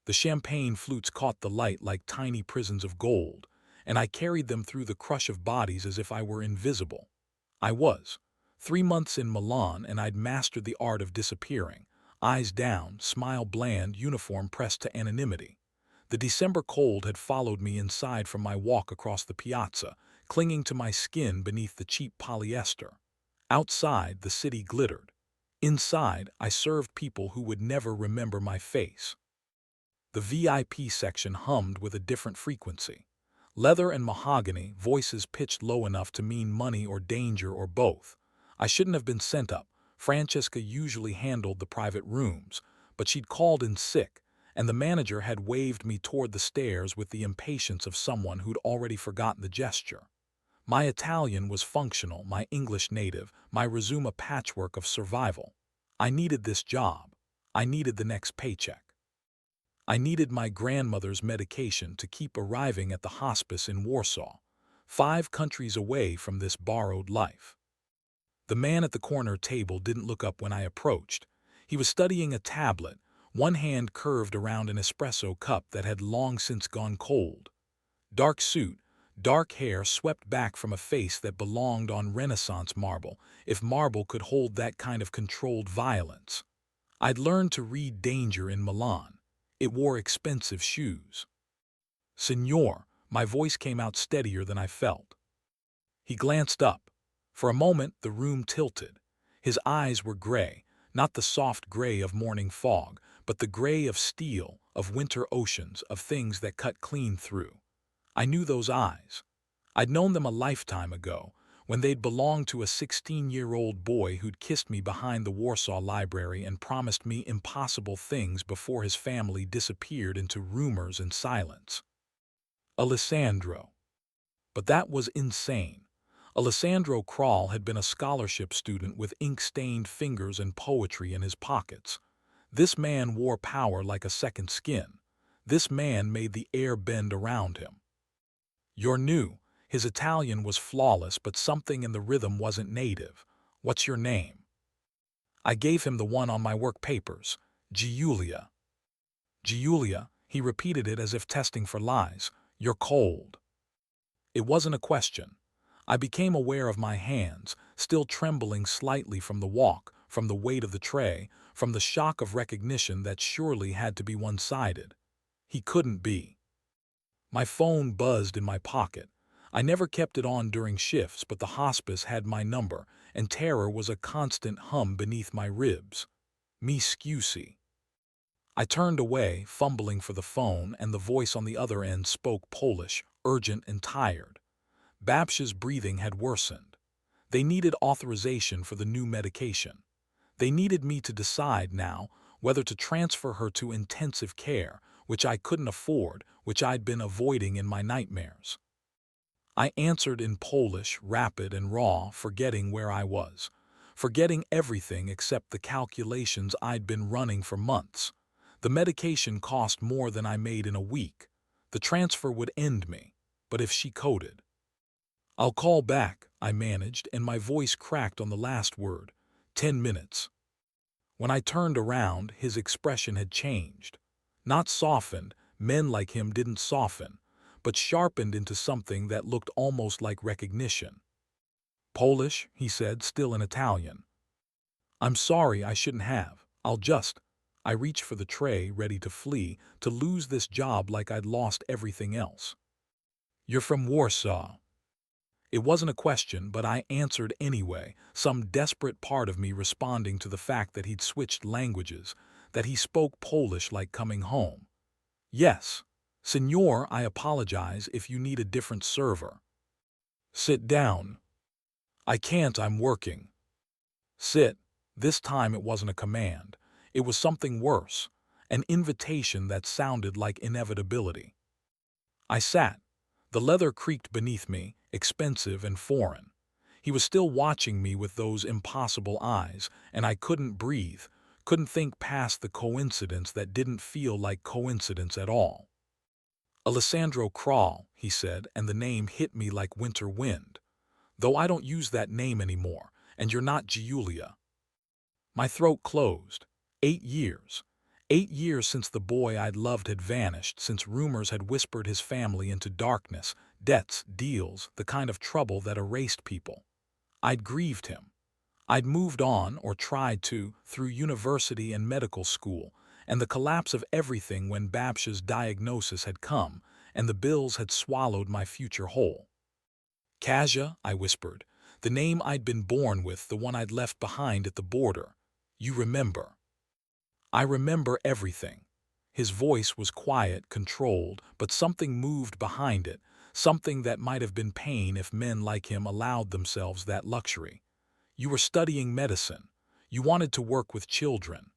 The champagne flutes caught the light like tiny prisons of gold, and I carried them through the crush of bodies as if I were invisible. I was. 3 months in Milan, and I'd mastered the art of disappearing. Eyes down, smile bland, uniform pressed to anonymity. The December cold had followed me inside from my walk across the piazza, clinging to my skin beneath the cheap polyester. Outside, the city glittered. Inside, I served people who would never remember my face. The VIP section hummed with a different frequency. Leather and mahogany, voices pitched low enough to mean money or danger or both. I shouldn't have been sent up. Francesca usually handled the private rooms, but she'd called in sick, and the manager had waved me toward the stairs with the impatience of someone who'd already forgotten the gesture. My Italian was functional, my English native, my resume a patchwork of survival. I needed this job. I needed the next paycheck. I needed my grandmother's medication to keep arriving at the hospice in Warsaw, 5 countries away from this borrowed life. The man at the corner table didn't look up when I approached. He was studying a tablet, one hand curved around an espresso cup that had long since gone cold. Dark suit, dark hair swept back from a face that belonged on Renaissance marble, if marble could hold that kind of controlled violence. I'd learned to read danger in Milan. It wore expensive shoes. "Signor," my voice came out steadier than I felt. He glanced up. For a moment, the room tilted. His eyes were gray, not the soft gray of morning fog, but the gray of steel, of winter oceans, of things that cut clean through. I knew those eyes. I'd known them a lifetime ago, when they'd belonged to a 16-year-old boy who'd kissed me behind the Warsaw Library and promised me impossible things before his family disappeared into rumors and silence. Alessandro. But that was insane. Alessandro Kral had been a scholarship student with ink-stained fingers and poetry in his pockets. This man wore power like a second skin. This man made the air bend around him. "You're new." His Italian was flawless, but something in the rhythm wasn't native. "What's your name?" I gave him the one on my work papers. Giulia. Giulia, he repeated it as if testing for lies. "You're cold." It wasn't a question. I became aware of my hands, still trembling slightly from the walk, from the weight of the tray, from the shock of recognition that surely had to be one-sided. He couldn't be. My phone buzzed in my pocket. I never kept it on during shifts, but the hospice had my number, and terror was a constant hum beneath my ribs. "Mi scusi." I turned away, fumbling for the phone, and the voice on the other end spoke Polish, urgent and tired. Babsh's breathing had worsened. They needed authorization for the new medication. They needed me to decide now whether to transfer her to intensive care, which I couldn't afford, which I'd been avoiding in my nightmares. I answered in Polish, rapid and raw, forgetting where I was, forgetting everything except the calculations I'd been running for months. The medication cost more than I made in a week. The transfer would end me, but if she coded. "I'll call back," I managed, and my voice cracked on the last word. 10 minutes. When I turned around, his expression had changed. Not softened, men like him didn't soften, but sharpened into something that looked almost like recognition. "Polish," he said, still in Italian. "I'm sorry, I shouldn't have. I'll just—" I reached for the tray, ready to flee, to lose this job like I'd lost everything else. "You're from Warsaw." It wasn't a question, but I answered anyway, some desperate part of me responding to the fact that he'd switched languages, that he spoke Polish like coming home. "Yes. Signor, I apologize if you need a different server." "Sit down." "I can't, I'm working." "Sit." This time it wasn't a command. It was something worse, an invitation that sounded like inevitability. I sat. The leather creaked beneath me, expensive and foreign. He was still watching me with those impossible eyes, and I couldn't breathe, couldn't think past the coincidence that didn't feel like coincidence at all. "Alessandro Kral," he said, and the name hit me like winter wind. "Though I don't use that name anymore, and you're not Giulia." My throat closed. 8 years. 8 years since the boy I'd loved had vanished, since rumors had whispered his family into darkness, debts, deals, the kind of trouble that erased people. I'd grieved him. I'd moved on, or tried to, through university and medical school, and the collapse of everything when Babsha's diagnosis had come, and the bills had swallowed my future whole. Kasia, I whispered, the name I'd been born with, the one I'd left behind at the border. You remember. I remember everything. His voice was quiet, controlled, but something moved behind it, something that might have been pain if men like him allowed themselves that luxury. You were studying medicine. You wanted to work with children.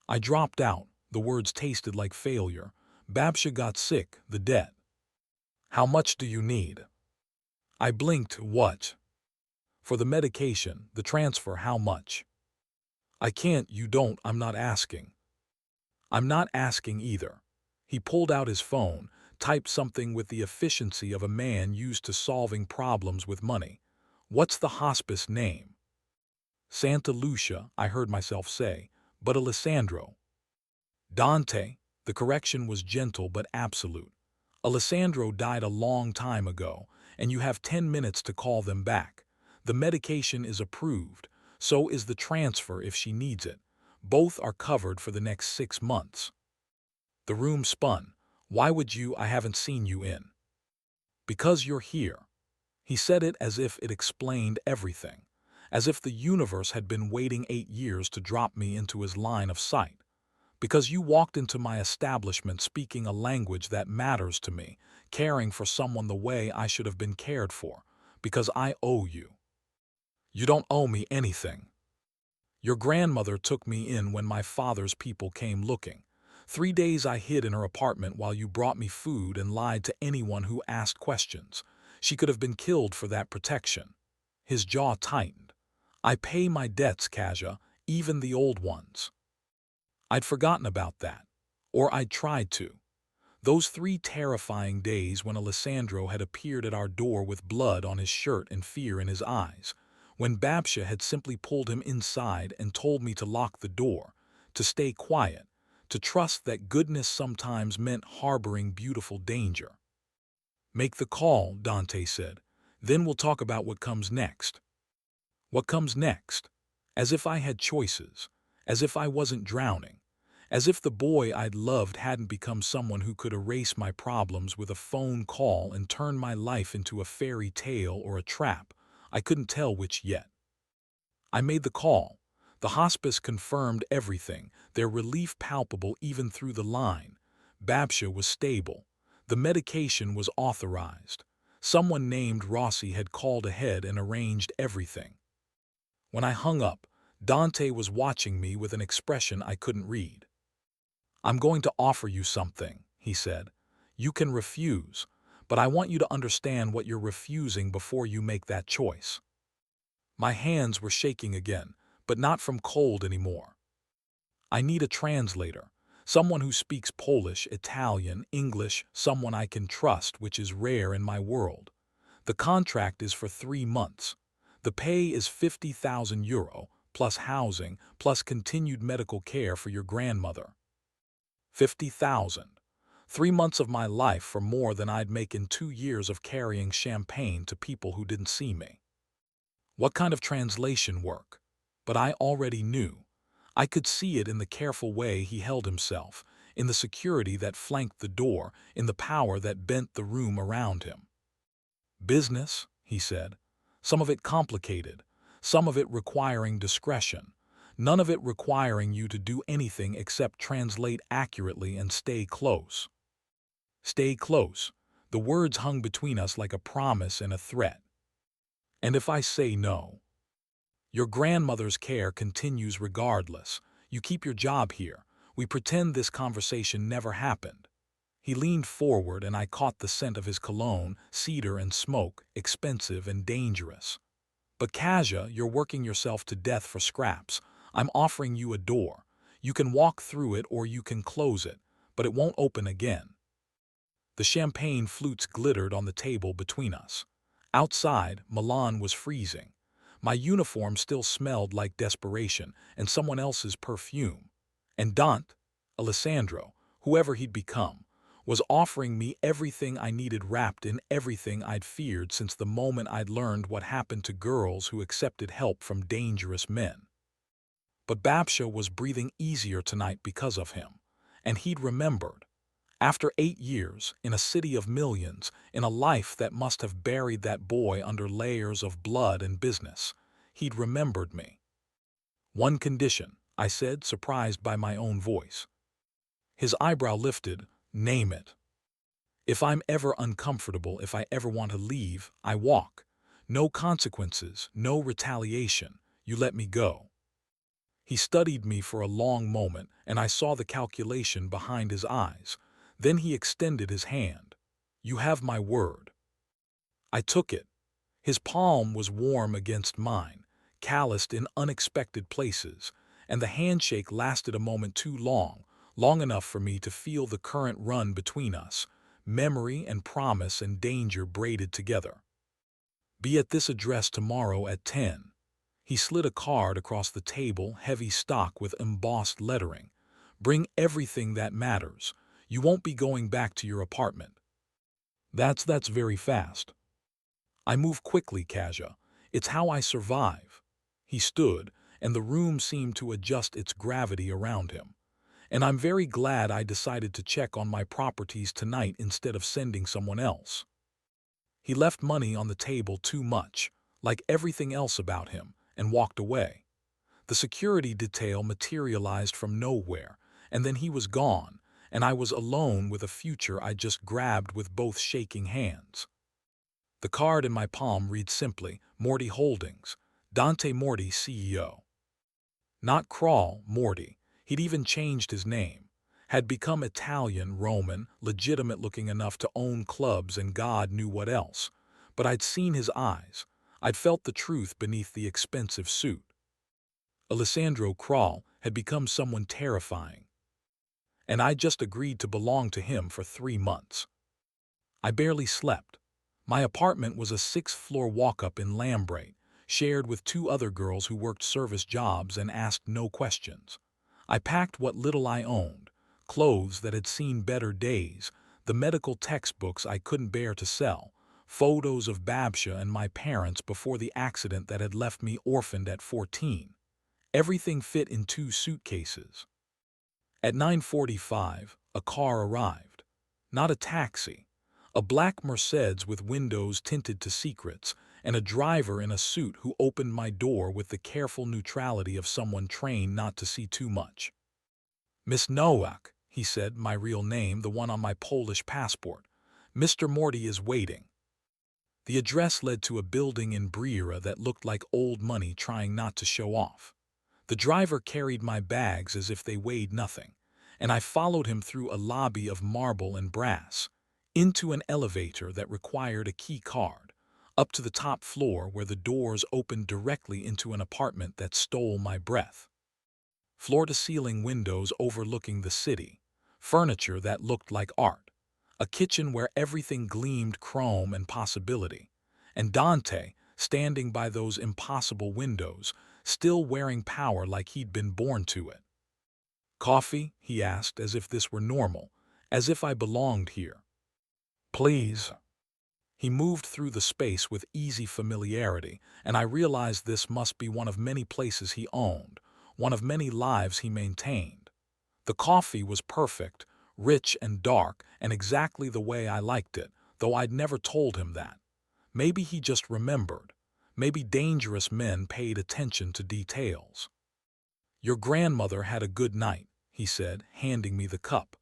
I dropped out. The words tasted like failure. Babsha got sick, the debt. How much do you need? I blinked. What? For the medication, the transfer, how much? I can't, you don't, I'm not asking. I'm not asking either. He pulled out his phone, typed something with the efficiency of a man used to solving problems with money. What's the hospice name? Santa Lucia, I heard myself say, but Alessandro. Dante, the correction was gentle but absolute. Alessandro died a long time ago, and you have 10 minutes to call them back. The medication is approved, so is the transfer if she needs it. Both are covered for the next 6 months. The room spun. Why would you? I haven't seen you in. Because you're here. He said it as if it explained everything, as if the universe had been waiting 8 years to drop me into his line of sight. Because you walked into my establishment speaking a language that matters to me, caring for someone the way I should have been cared for. Because I owe you. You don't owe me anything. Your grandmother took me in when my father's people came looking. 3 days I hid in her apartment while you brought me food and lied to anyone who asked questions. She could have been killed for that protection. His jaw tightened. I pay my debts, Kasia, even the old ones. I'd forgotten about that. Or I'd tried to. Those 3 terrifying days when Alessandro had appeared at our door with blood on his shirt and fear in his eyes. When Babsha had simply pulled him inside and told me to lock the door, to stay quiet, to trust that goodness sometimes meant harboring beautiful danger. Make the call, Dante said. Then we'll talk about what comes next. What comes next? As if I had choices. As if I wasn't drowning. As if the boy I'd loved hadn't become someone who could erase my problems with a phone call and turn my life into a fairy tale or a trap. I couldn't tell which yet. I made the call. The hospice confirmed everything, their relief palpable even through the line. Babsha was stable. The medication was authorized. Someone named Rossi had called ahead and arranged everything. When I hung up, Dante was watching me with an expression I couldn't read. I'm going to offer you something, he said. You can refuse, but I want you to understand what you're refusing before you make that choice. My hands were shaking again, but not from cold anymore. I need a translator, someone who speaks Polish, Italian, English, someone I can trust, which is rare in my world. The contract is for 3 months. The pay is €50,000, plus housing, plus continued medical care for your grandmother. 50,000. 3 months of my life for more than I'd make in 2 years of carrying champagne to people who didn't see me. What kind of translation work? But I already knew. I could see it in the careful way he held himself, in the security that flanked the door, in the power that bent the room around him. Business, he said. Some of it complicated, some of it requiring discretion, none of it requiring you to do anything except translate accurately and stay close. Stay close. The words hung between us like a promise and a threat. And if I say no? Your grandmother's care continues regardless. You keep your job here. We pretend this conversation never happened. He leaned forward and I caught the scent of his cologne, cedar and smoke, expensive and dangerous. But Kasia, you're working yourself to death for scraps. I'm offering you a door. You can walk through it or you can close it, but it won't open again. The champagne flutes glittered on the table between us. Outside, Milan was freezing. My uniform still smelled like desperation and someone else's perfume. And Dante, Alessandro, whoever he'd become, was offering me everything I needed wrapped in everything I'd feared since the moment I'd learned what happened to girls who accepted help from dangerous men. But Babsha was breathing easier tonight because of him, and he'd remembered. After 8 years, in a city of millions, in a life that must have buried that boy under layers of blood and business, he'd remembered me. One condition, I said, surprised by my own voice. His eyebrow lifted. Name it. If I'm ever uncomfortable, if I ever want to leave, I walk. No consequences, no retaliation. You let me go. He studied me for a long moment, and I saw the calculation behind his eyes. Then he extended his hand. You have my word. I took it. His palm was warm against mine, calloused in unexpected places, and the handshake lasted a moment too long, long enough for me to feel the current run between us, memory and promise and danger braided together. Be at this address tomorrow at 10. He slid a card across the table, heavy stock with embossed lettering. Bring everything that matters. You won't be going back to your apartment. That's very fast. I move quickly, Kaja. It's how I survive. He stood, and the room seemed to adjust its gravity around him. And I'm very glad I decided to check on my properties tonight instead of sending someone else. He left money on the table too much, like everything else about him, and walked away. The security detail materialized from nowhere, and then he was gone, and I was alone with a future I just grabbed with both shaking hands. The card in my palm reads simply, Morty Holdings, Dante Morty CEO. Not Crawl, Morty. He'd even changed his name. Had become Italian, Roman, legitimate-looking enough to own clubs and God knew what else. But I'd seen his eyes. I'd felt the truth beneath the expensive suit. Alessandro Crawl had become someone terrifying. And I just agreed to belong to him for 3 months. I barely slept. My apartment was a 6th-floor walk-up in Lambrate, shared with 2 other girls who worked service jobs and asked no questions. I packed what little I owned, clothes that had seen better days, the medical textbooks I couldn't bear to sell, photos of Babsha and my parents before the accident that had left me orphaned at 14. Everything fit in 2 suitcases. At 9:45, a car arrived. Not a taxi. A black Mercedes with windows tinted to secrets, and a driver in a suit who opened my door with the careful neutrality of someone trained not to see too much. Miss Nowak, he said, my real name, the one on my Polish passport. Mr. Morty is waiting. The address led to a building in Briera that looked like old money trying not to show off. The driver carried my bags as if they weighed nothing, and I followed him through a lobby of marble and brass, into an elevator that required a key card, up to the top floor where the doors opened directly into an apartment that stole my breath. Floor-to-ceiling windows overlooking the city, furniture that looked like art, a kitchen where everything gleamed chrome and possibility, and Dante, standing by those impossible windows, still wearing power like he'd been born to it. Coffee? He asked, as if this were normal, as if I belonged here. Please. He moved through the space with easy familiarity, and I realized this must be one of many places he owned, one of many lives he maintained. The coffee was perfect, rich and dark, and exactly the way I liked it, though I'd never told him that. Maybe he just remembered. Maybe dangerous men paid attention to details. Your grandmother had a good night, he said, handing me the cup.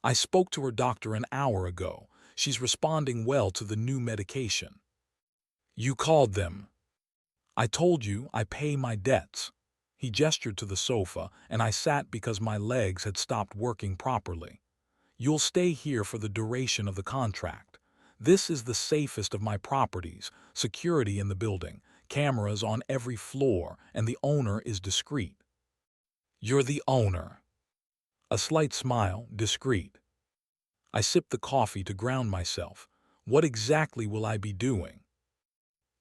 I spoke to her doctor an hour ago. She's responding well to the new medication. You called them. I told you I pay my debts. He gestured to the sofa, and I sat because my legs had stopped working properly. You'll stay here for the duration of the contract. This is the safest of my properties, security in the building, cameras on every floor, and the owner is discreet. You're the owner. A slight smile, discreet. I sipped the coffee to ground myself. What exactly will I be doing?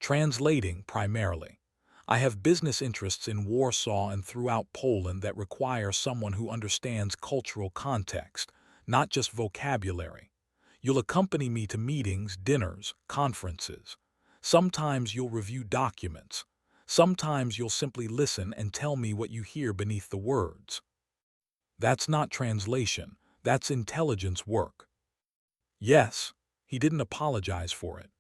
Translating, primarily. I have business interests in Warsaw and throughout Poland that require someone who understands cultural context, not just vocabulary. You'll accompany me to meetings, dinners, conferences. Sometimes you'll review documents. Sometimes you'll simply listen and tell me what you hear beneath the words. That's not translation. That's intelligence work. Yes, he didn't apologize for it,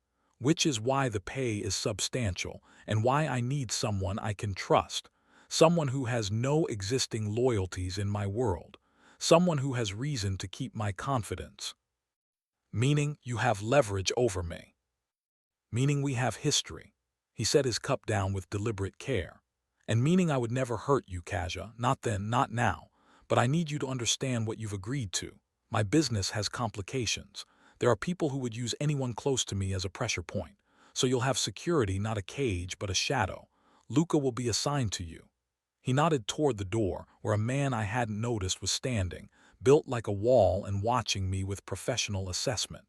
which is why the pay is substantial and why I need someone I can trust, someone who has no existing loyalties in my world, someone who has reason to keep my confidence. Meaning you have leverage over me. Meaning we have history. He set his cup down with deliberate care. And meaning I would never hurt you, Kasia, not then, not now. But I need you to understand what you've agreed to. My business has complications. There are people who would use anyone close to me as a pressure point. So you'll have security, not a cage, but a shadow. Luca will be assigned to you. He nodded toward the door, where a man I hadn't noticed was standing, built like a wall and watching me with professional assessment.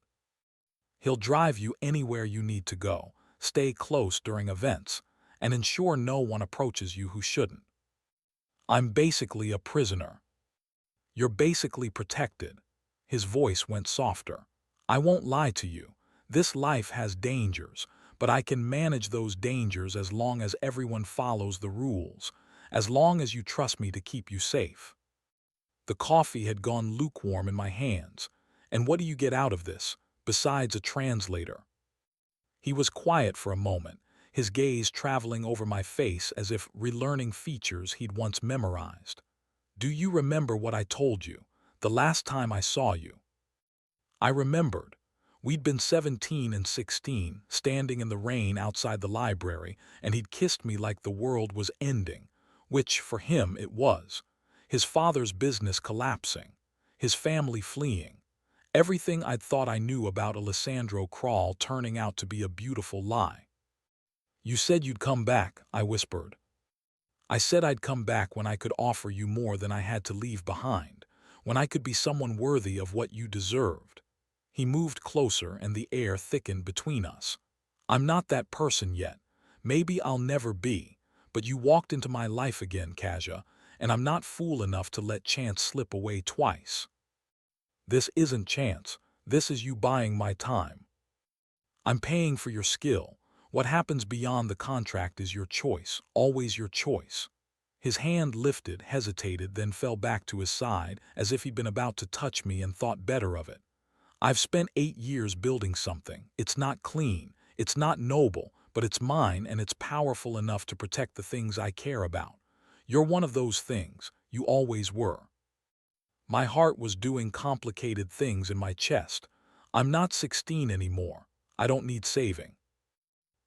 He'll drive you anywhere you need to go, stay close during events, and ensure no one approaches you who shouldn't. I'm basically a prisoner. You're basically protected. His voice went softer. I won't lie to you. This life has dangers, but I can manage those dangers as long as everyone follows the rules, as long as you trust me to keep you safe. The coffee had gone lukewarm in my hands. And what do you get out of this, besides a translator? He was quiet for a moment, his gaze traveling over my face as if relearning features he'd once memorized. Do you remember what I told you, the last time I saw you? I remembered. We'd been 17 and 16, standing in the rain outside the library, and he'd kissed me like the world was ending, which, for him, it was. His father's business collapsing, his family fleeing. Everything I'd thought I knew about Alessandro Crawl turning out to be a beautiful lie. You said you'd come back, I whispered. I said I'd come back when I could offer you more than I had to leave behind, when I could be someone worthy of what you deserved. He moved closer and the air thickened between us. I'm not that person yet. Maybe I'll never be, but you walked into my life again, Kasia, and I'm not fool enough to let chance slip away twice. This isn't chance. This is you buying my time. I'm paying for your skill. What happens beyond the contract is your choice, always your choice. His hand lifted, hesitated, then fell back to his side as if he'd been about to touch me and thought better of it. I've spent 8 years building something. It's not clean, it's not noble, but it's mine and it's powerful enough to protect the things I care about. You're one of those things. You always were. My heart was doing complicated things in my chest. I'm not 16 anymore. I don't need saving.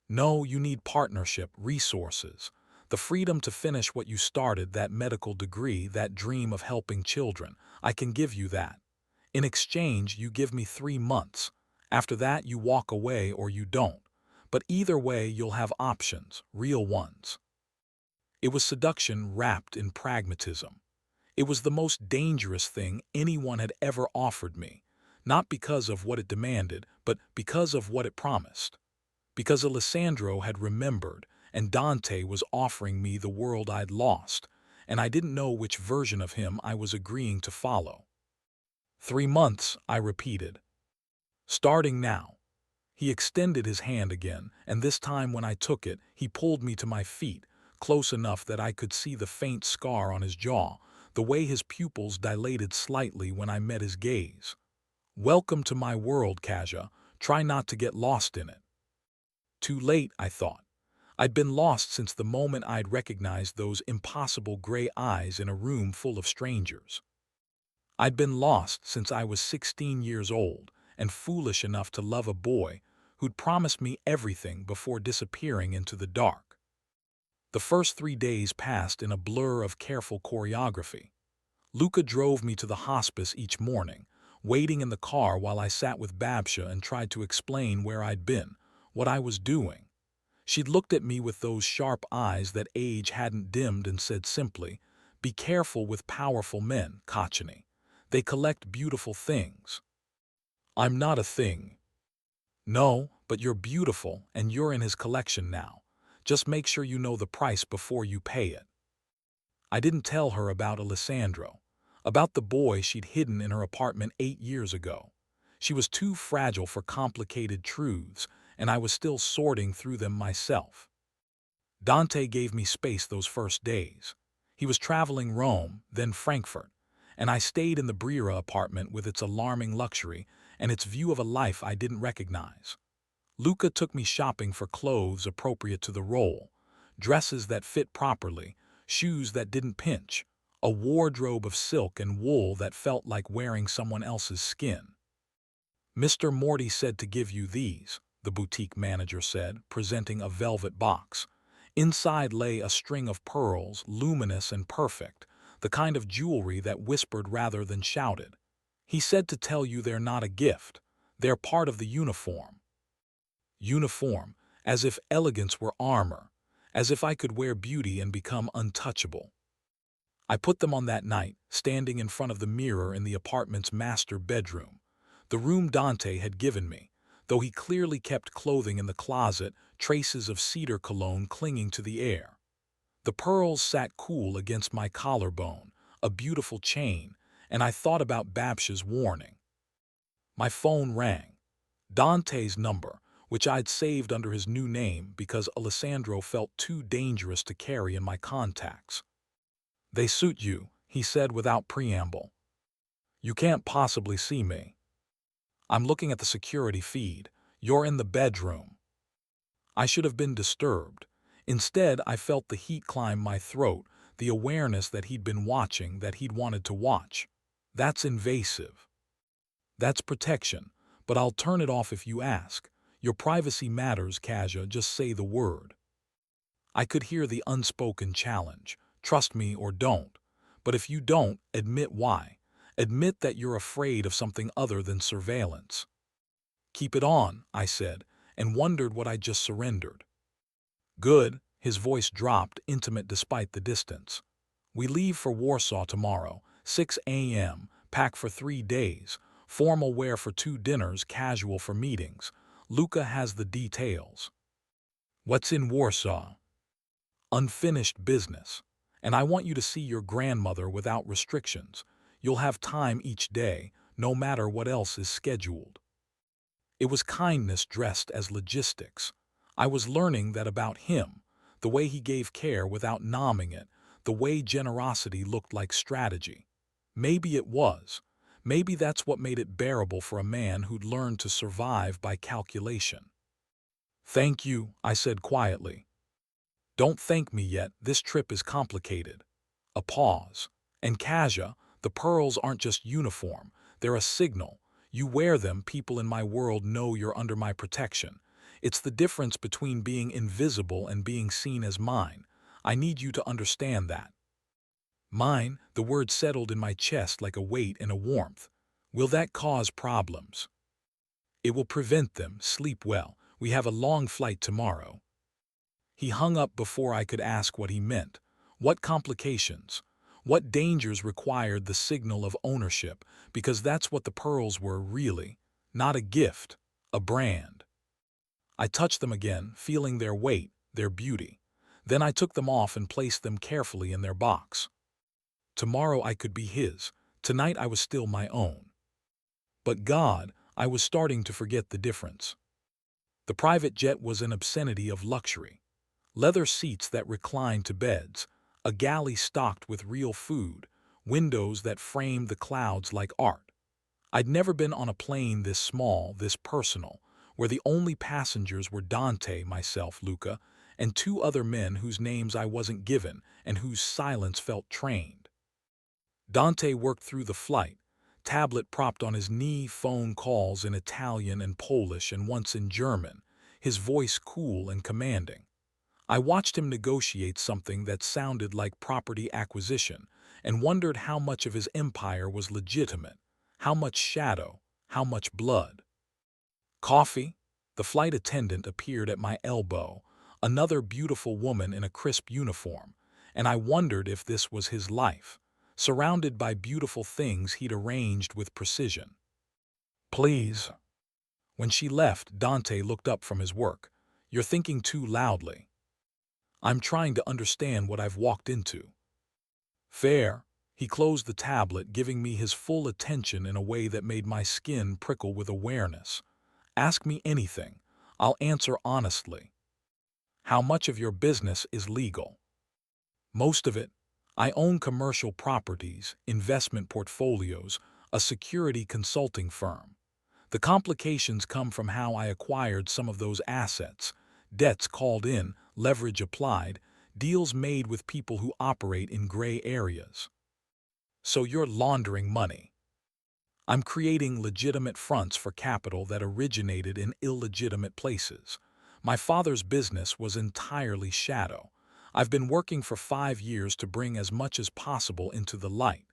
No, you need partnership, resources, the freedom to finish what you started, that medical degree, that dream of helping children. I can give you that. In exchange, you give me 3 months. After that, you walk away or you don't. But either way, you'll have options, real ones. It was seduction wrapped in pragmatism. It was the most dangerous thing anyone had ever offered me, not because of what it demanded, but because of what it promised. Because Alessandro had remembered, and Dante was offering me the world I'd lost, and I didn't know which version of him I was agreeing to follow. 3 months, I repeated. Starting now. He extended his hand again, and this time when I took it, he pulled me to my feet, close enough that I could see the faint scar on his jaw, the way his pupils dilated slightly when I met his gaze. Welcome to my world, Kasia. Try not to get lost in it. Too late, I thought. I'd been lost since the moment I'd recognized those impossible gray eyes in a room full of strangers. I'd been lost since I was 16 years old and foolish enough to love a boy who'd promised me everything before disappearing into the dark. The first 3 days passed in a blur of careful choreography. Luca drove me to the hospice each morning, waiting in the car while I sat with Babsha and tried to explain where I'd been, what I was doing. She'd looked at me with those sharp eyes that age hadn't dimmed and said simply, "Be careful with powerful men, Kachani. They collect beautiful things." I'm not a thing. No, but you're beautiful and you're in his collection now. Just make sure you know the price before you pay it. I didn't tell her about Alessandro, about the boy she'd hidden in her apartment 8 years ago. She was too fragile for complicated truths, and I was still sorting through them myself. Dante gave me space those first days. He was traveling Rome, then Frankfurt, and I stayed in the Brera apartment with its alarming luxury and its view of a life I didn't recognize. Luca took me shopping for clothes appropriate to the role, dresses that fit properly, shoes that didn't pinch, a wardrobe of silk and wool that felt like wearing someone else's skin. "Mr. Morty said to give you these," the boutique manager said, presenting a velvet box. Inside lay a string of pearls, luminous and perfect, the kind of jewelry that whispered rather than shouted. "He said to tell you they're not a gift. They're part of the uniform." Uniform, as if elegance were armor, as if I could wear beauty and become untouchable. I put them on that night, standing in front of the mirror in the apartment's master bedroom, the room Dante had given me, though he clearly kept clothing in the closet, traces of cedar cologne clinging to the air. The pearls sat cool against my collarbone, a beautiful chain, and I thought about Babsh's warning. My phone rang. Dante's number, which I'd saved under his new name because Alessandro felt too dangerous to carry in my contacts. "They suit you," he said without preamble. "You can't possibly see me. I'm looking at the security feed. You're in the bedroom." I should have been disturbed. Instead, I felt the heat climb my throat, the awareness that he'd been watching, that he'd wanted to watch. That's invasive. That's protection, but I'll turn it off if you ask. Your privacy matters, Kaja, just say the word. I could hear the unspoken challenge. Trust me or don't. But if you don't, admit why. Admit that you're afraid of something other than surveillance. "Keep it on," I said, and wondered what I'd just surrendered. "Good," his voice dropped, intimate despite the distance. "We leave for Warsaw tomorrow, 6 a.m., pack for 3 days, formal wear for 2 dinners, casual for meetings. Luca has the details." "What's in Warsaw?" "Unfinished business. And I want you to see your grandmother without restrictions. You'll have time each day, no matter what else is scheduled." It was kindness dressed as logistics. I was learning that about him, the way he gave care without nomming it, the way generosity looked like strategy. Maybe it was. Maybe that's what made it bearable for a man who'd learned to survive by calculation. "Thank you," I said quietly. "Don't thank me yet, this trip is complicated." A pause. "And Kaja, the pearls aren't just uniform, they're a signal. You wear them, people in my world know you're under my protection. It's the difference between being invisible and being seen as mine. I need you to understand that." "Mine," the word settled in my chest like a weight and a warmth. "Will that cause problems?" "It will prevent them. Sleep well. We have a long flight tomorrow." He hung up before I could ask what he meant. What complications? What dangers required the signal of ownership? Because that's what the pearls were, really. Not a gift, a brand. I touched them again, feeling their weight, their beauty. Then I took them off and placed them carefully in their box. Tomorrow I could be his. Tonight I was still my own. But God, I was starting to forget the difference. The private jet was an obscenity of luxury. Leather seats that reclined to beds, a galley stocked with real food, windows that framed the clouds like art. I'd never been on a plane this small, this personal, where the only passengers were Dante, myself, Luca, and 2 other men whose names I wasn't given and whose silence felt trained. Dante worked through the flight, tablet propped on his knee, phone calls in Italian and Polish and once in German, his voice cool and commanding. I watched him negotiate something that sounded like property acquisition and wondered how much of his empire was legitimate, how much shadow, how much blood. "Coffee?" The flight attendant appeared at my elbow, another beautiful woman in a crisp uniform, and I wondered if this was his life, surrounded by beautiful things he'd arranged with precision. "Please." When she left, Dante looked up from his work. "You're thinking too loudly." I'm trying to understand what I've walked into. Fair. He closed the tablet, giving me his full attention in a way that made my skin prickle with awareness. Ask me anything. I'll answer honestly. How much of your business is legal? Most of it. I own commercial properties, investment portfolios, a security consulting firm. The complications come from how I acquired some of those assets, debts called in, leverage applied, deals made with people who operate in gray areas. So you're laundering money. I'm creating legitimate fronts for capital that originated in illegitimate places. My father's business was entirely shadow. I've been working for 5 years to bring as much as possible into the light.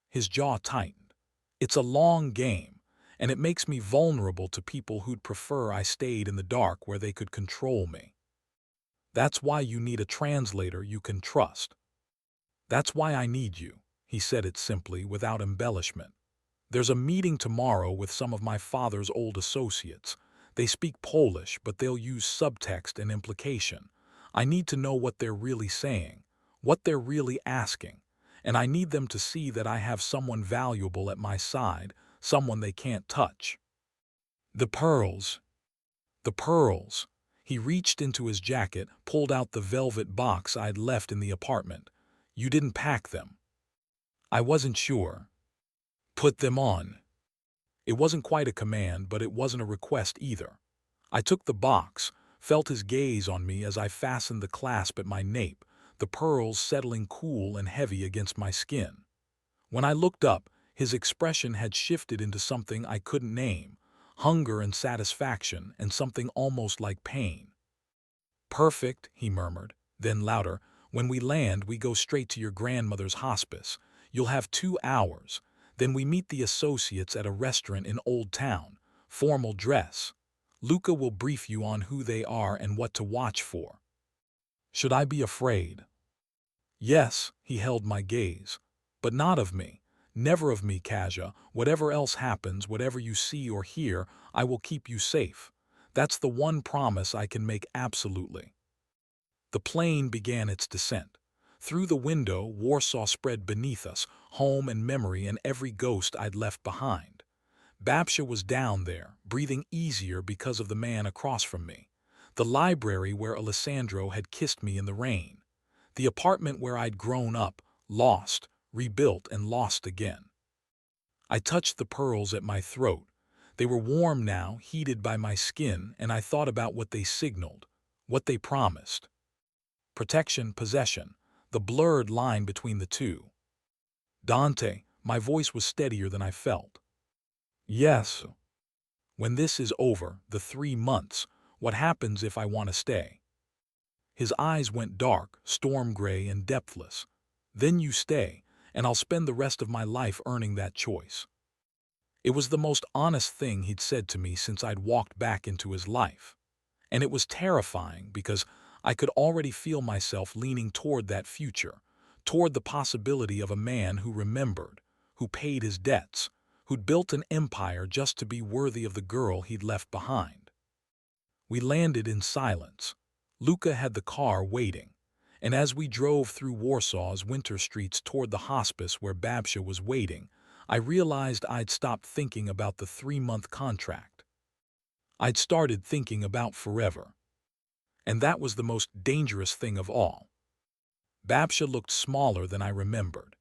His jaw tightened. It's a long game, and it makes me vulnerable to people who'd prefer I stayed in the dark where they could control me. That's why you need a translator you can trust. That's why I need you, he said it simply, without embellishment. There's a meeting tomorrow with some of my father's old associates. They speak Polish, but they'll use subtext and implication. I need to know what they're really saying, what they're really asking, and I need them to see that I have someone valuable at my side, someone they can't touch. The pearls. The pearls. He reached into his jacket, pulled out the velvet box I'd left in the apartment. You didn't pack them. I wasn't sure. Put them on. It wasn't quite a command, but it wasn't a request either. I took the box, felt his gaze on me as I fastened the clasp at my nape, the pearls settling cool and heavy against my skin. When I looked up, his expression had shifted into something I couldn't name, hunger and satisfaction, and something almost like pain. Perfect, he murmured, then louder, when we land, we go straight to your grandmother's hospice. You'll have 2 hours. Then we meet the associates at a restaurant in Old Town. Formal dress. Luca will brief you on who they are and what to watch for. Should I be afraid? Yes, he held my gaze. But not of me. Never of me, Kasia. Whatever else happens, whatever you see or hear, I will keep you safe. That's the one promise I can make absolutely. The plane began its descent. Through the window, Warsaw spread beneath us, home and memory and every ghost I'd left behind. Babsha was down there, breathing easier because of the man across from me. The library where Alessandro had kissed me in the rain. The apartment where I'd grown up, lost, rebuilt, and lost again. I touched the pearls at my throat. They were warm now, heated by my skin, and I thought about what they signaled, what they promised. Protection, possession, the blurred line between the two. Dante, my voice was steadier than I felt. Yes. When this is over, the 3 months, what happens if I want to stay? His eyes went dark, storm gray and depthless. Then you stay, and I'll spend the rest of my life earning that choice. It was the most honest thing he'd said to me since I'd walked back into his life. And it was terrifying because I could already feel myself leaning toward that future, toward the possibility of a man who remembered, who paid his debts, who'd built an empire just to be worthy of the girl he'd left behind. We landed in silence. Luca had the car waiting, and as we drove through Warsaw's winter streets toward the hospice where Babsha was waiting, I realized I'd stopped thinking about the 3-month contract. I'd started thinking about forever. And that was the most dangerous thing of all. Babsha looked smaller than I remembered.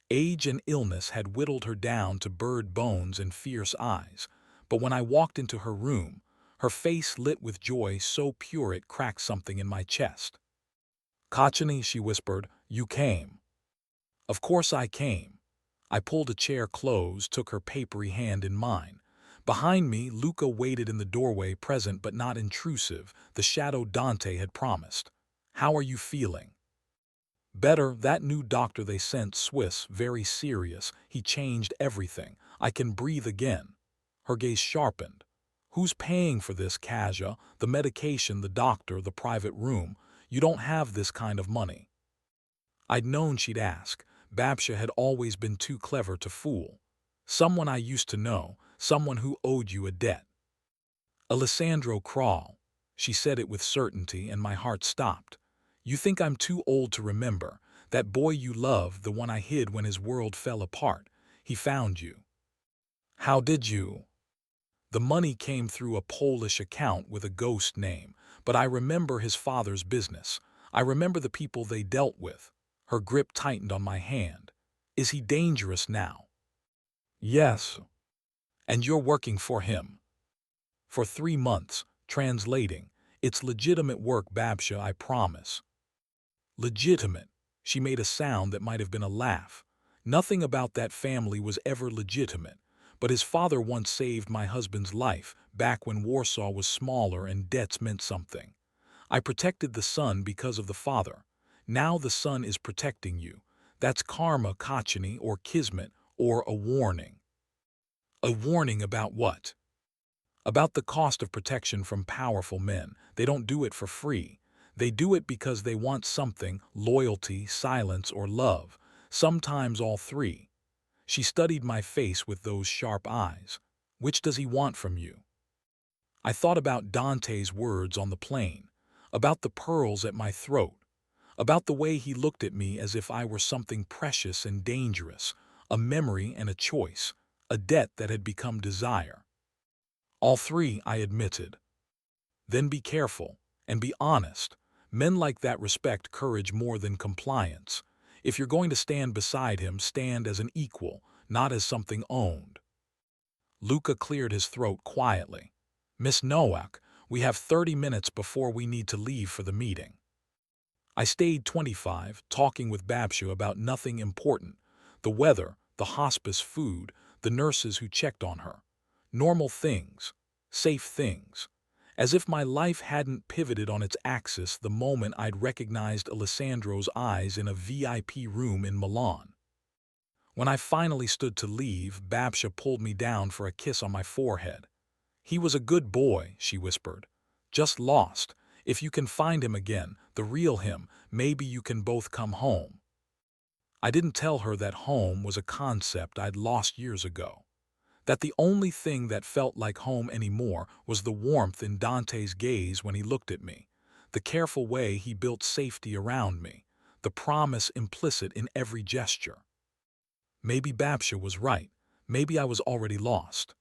Age and illness had whittled her down to bird bones and fierce eyes, but when I walked into her room, her face lit with joy so pure it cracked something in my chest. Kachani, she whispered, you came. Of course I came. I pulled a chair close, took her papery hand in mine. Behind me, Luca waited in the doorway, present but not intrusive, the shadow Dante had promised. How are you feeling? Better, that new doctor they sent, Swiss, very serious. He changed everything. I can breathe again. Her gaze sharpened. Who's paying for this, Kasia? The medication, the doctor, the private room. You don't have this kind of money. I'd known she'd ask. Babsha had always been too clever to fool. Someone I used to know, someone who owed you a debt. Alessandro Crawl. She said it with certainty, and my heart stopped. You think I'm too old to remember. That boy you loved, the one I hid when his world fell apart. He found you. How did you? The money came through a Polish account with a ghost name, but I remember his father's business. I remember the people they dealt with. Her grip tightened on my hand. Is he dangerous now? Yes. And you're working for him. For 3 months, translating. It's legitimate work, Babsha, I promise. Legitimate. She made a sound that might have been a laugh. Nothing about that family was ever legitimate, but his father once saved my husband's life, back when Warsaw was smaller and debts meant something. I protected the son because of the father. Now the son is protecting you. That's karma, Kachini, or kismet, or a warning. A warning about what? About the cost of protection from powerful men. They don't do it for free. They do it because they want something: loyalty, silence, or love. Sometimes all three. She studied my face with those sharp eyes. Which does he want from you? I thought about Dante's words on the plane, about the pearls at my throat, about the way he looked at me as if I were something precious and dangerous, a memory and a choice, a debt that had become desire. All three, I admitted. Then be careful, and be honest. Men like that respect courage more than compliance. If you're going to stand beside him, stand as an equal, not as something owned. Luca cleared his throat quietly. Miss Nowak, we have 30 minutes before we need to leave for the meeting. I stayed 25, talking with Babsha about nothing important. The weather, the hospice food, the nurses who checked on her. Normal things, safe things. As if my life hadn't pivoted on its axis the moment I'd recognized Alessandro's eyes in a VIP room in Milan. When I finally stood to leave, Babsha pulled me down for a kiss on my forehead. He was a good boy, she whispered. Just lost. If you can find him again, the real him, maybe you can both come home. I didn't tell her that home was a concept I'd lost years ago. That the only thing that felt like home anymore was the warmth in Dante's gaze when he looked at me, the careful way he built safety around me, the promise implicit in every gesture. Maybe Babsha was right. Maybe I was already lost.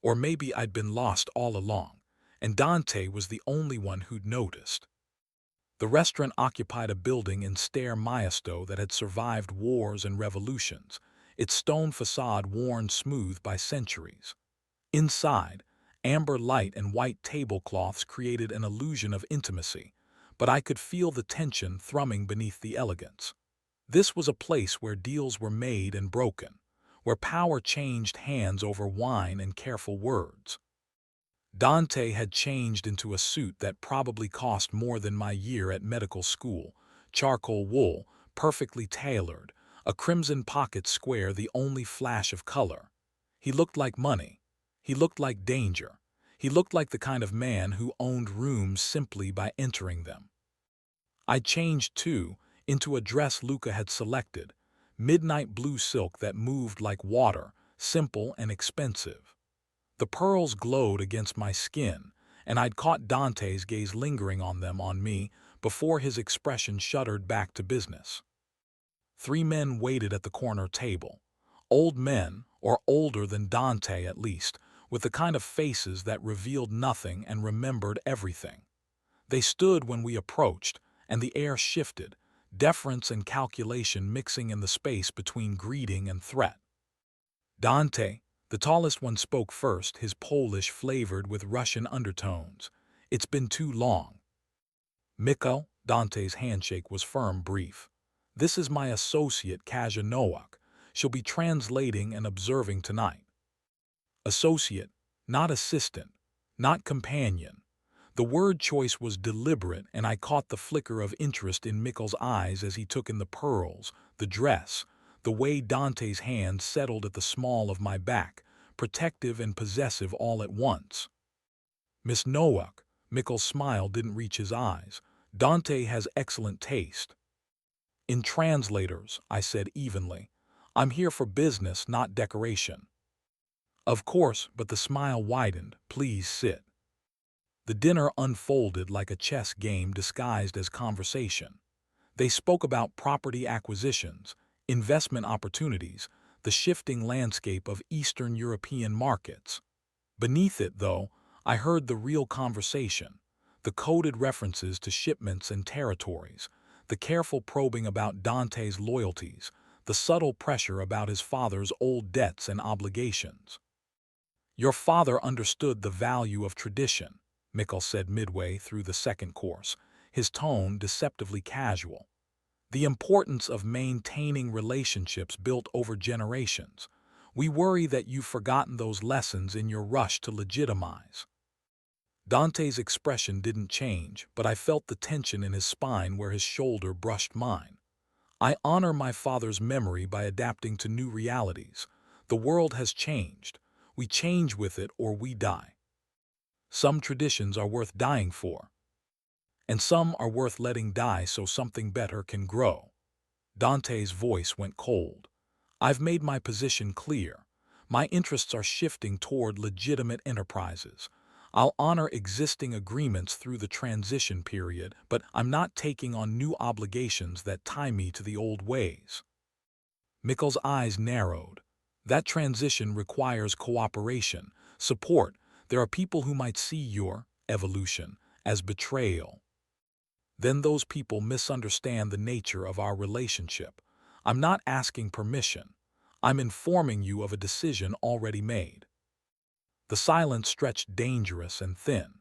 Or maybe I'd been lost all along, and Dante was the only one who'd noticed. The restaurant occupied a building in Stair Maesto that had survived wars and revolutions, its stone facade worn smooth by centuries. Inside, amber light and white tablecloths created an illusion of intimacy, but I could feel the tension thrumming beneath the elegance. This was a place where deals were made and broken, where power changed hands over wine and careful words. Dante had changed into a suit that probably cost more than my year at medical school, charcoal wool, perfectly tailored, a crimson pocket square the only flash of color. He looked like money. He looked like danger. He looked like the kind of man who owned rooms simply by entering them. I changed, too, into a dress Luca had selected, midnight blue silk that moved like water, simple and expensive. The pearls glowed against my skin, and I'd caught Dante's gaze lingering on them on me before his expression shuddered back to business. 3 men waited at the corner table. Old men, or older than Dante at least, with the kind of faces that revealed nothing and remembered everything. They stood when we approached, and the air shifted, deference and calculation mixing in the space between greeting and threat. Dante, the tallest one, spoke first, his Polish flavored with Russian undertones. It's been too long. Mikko, Dante's handshake was firm, brief. This is my associate, Kasia Nowak. She'll be translating and observing tonight. Associate, not assistant, not companion. The word choice was deliberate, and I caught the flicker of interest in Mikkel's eyes as he took in the pearls, the dress, the way Dante's hand settled at the small of my back, protective and possessive all at once. Miss Nowak, Mikkel's smile didn't reach his eyes. Dante has excellent taste. In translators, I said evenly. I'm here for business, not decoration. Of course, but the smile widened. Please sit. The dinner unfolded like a chess game disguised as conversation. They spoke about property acquisitions, investment opportunities, the shifting landscape of Eastern European markets. Beneath it, though, I heard the real conversation, the coded references to shipments and territories, the careful probing about Dante's loyalties, the subtle pressure about his father's old debts and obligations. Your father understood the value of tradition, Mikkel said midway through the second course, his tone deceptively casual. The importance of maintaining relationships built over generations. We worry that you've forgotten those lessons in your rush to legitimize. Dante's expression didn't change, but I felt the tension in his spine where his shoulder brushed mine. I honor my father's memory by adapting to new realities. The world has changed. We change with it or we die. Some traditions are worth dying for, and some are worth letting die so something better can grow. Dante's voice went cold. I've made my position clear. My interests are shifting toward legitimate enterprises. I'll honor existing agreements through the transition period, but I'm not taking on new obligations that tie me to the old ways. Mikkel's eyes narrowed. That transition requires cooperation, support. There are people who might see your evolution as betrayal. Then those people misunderstand the nature of our relationship. I'm not asking permission. I'm informing you of a decision already made. The silence stretched dangerous and thin.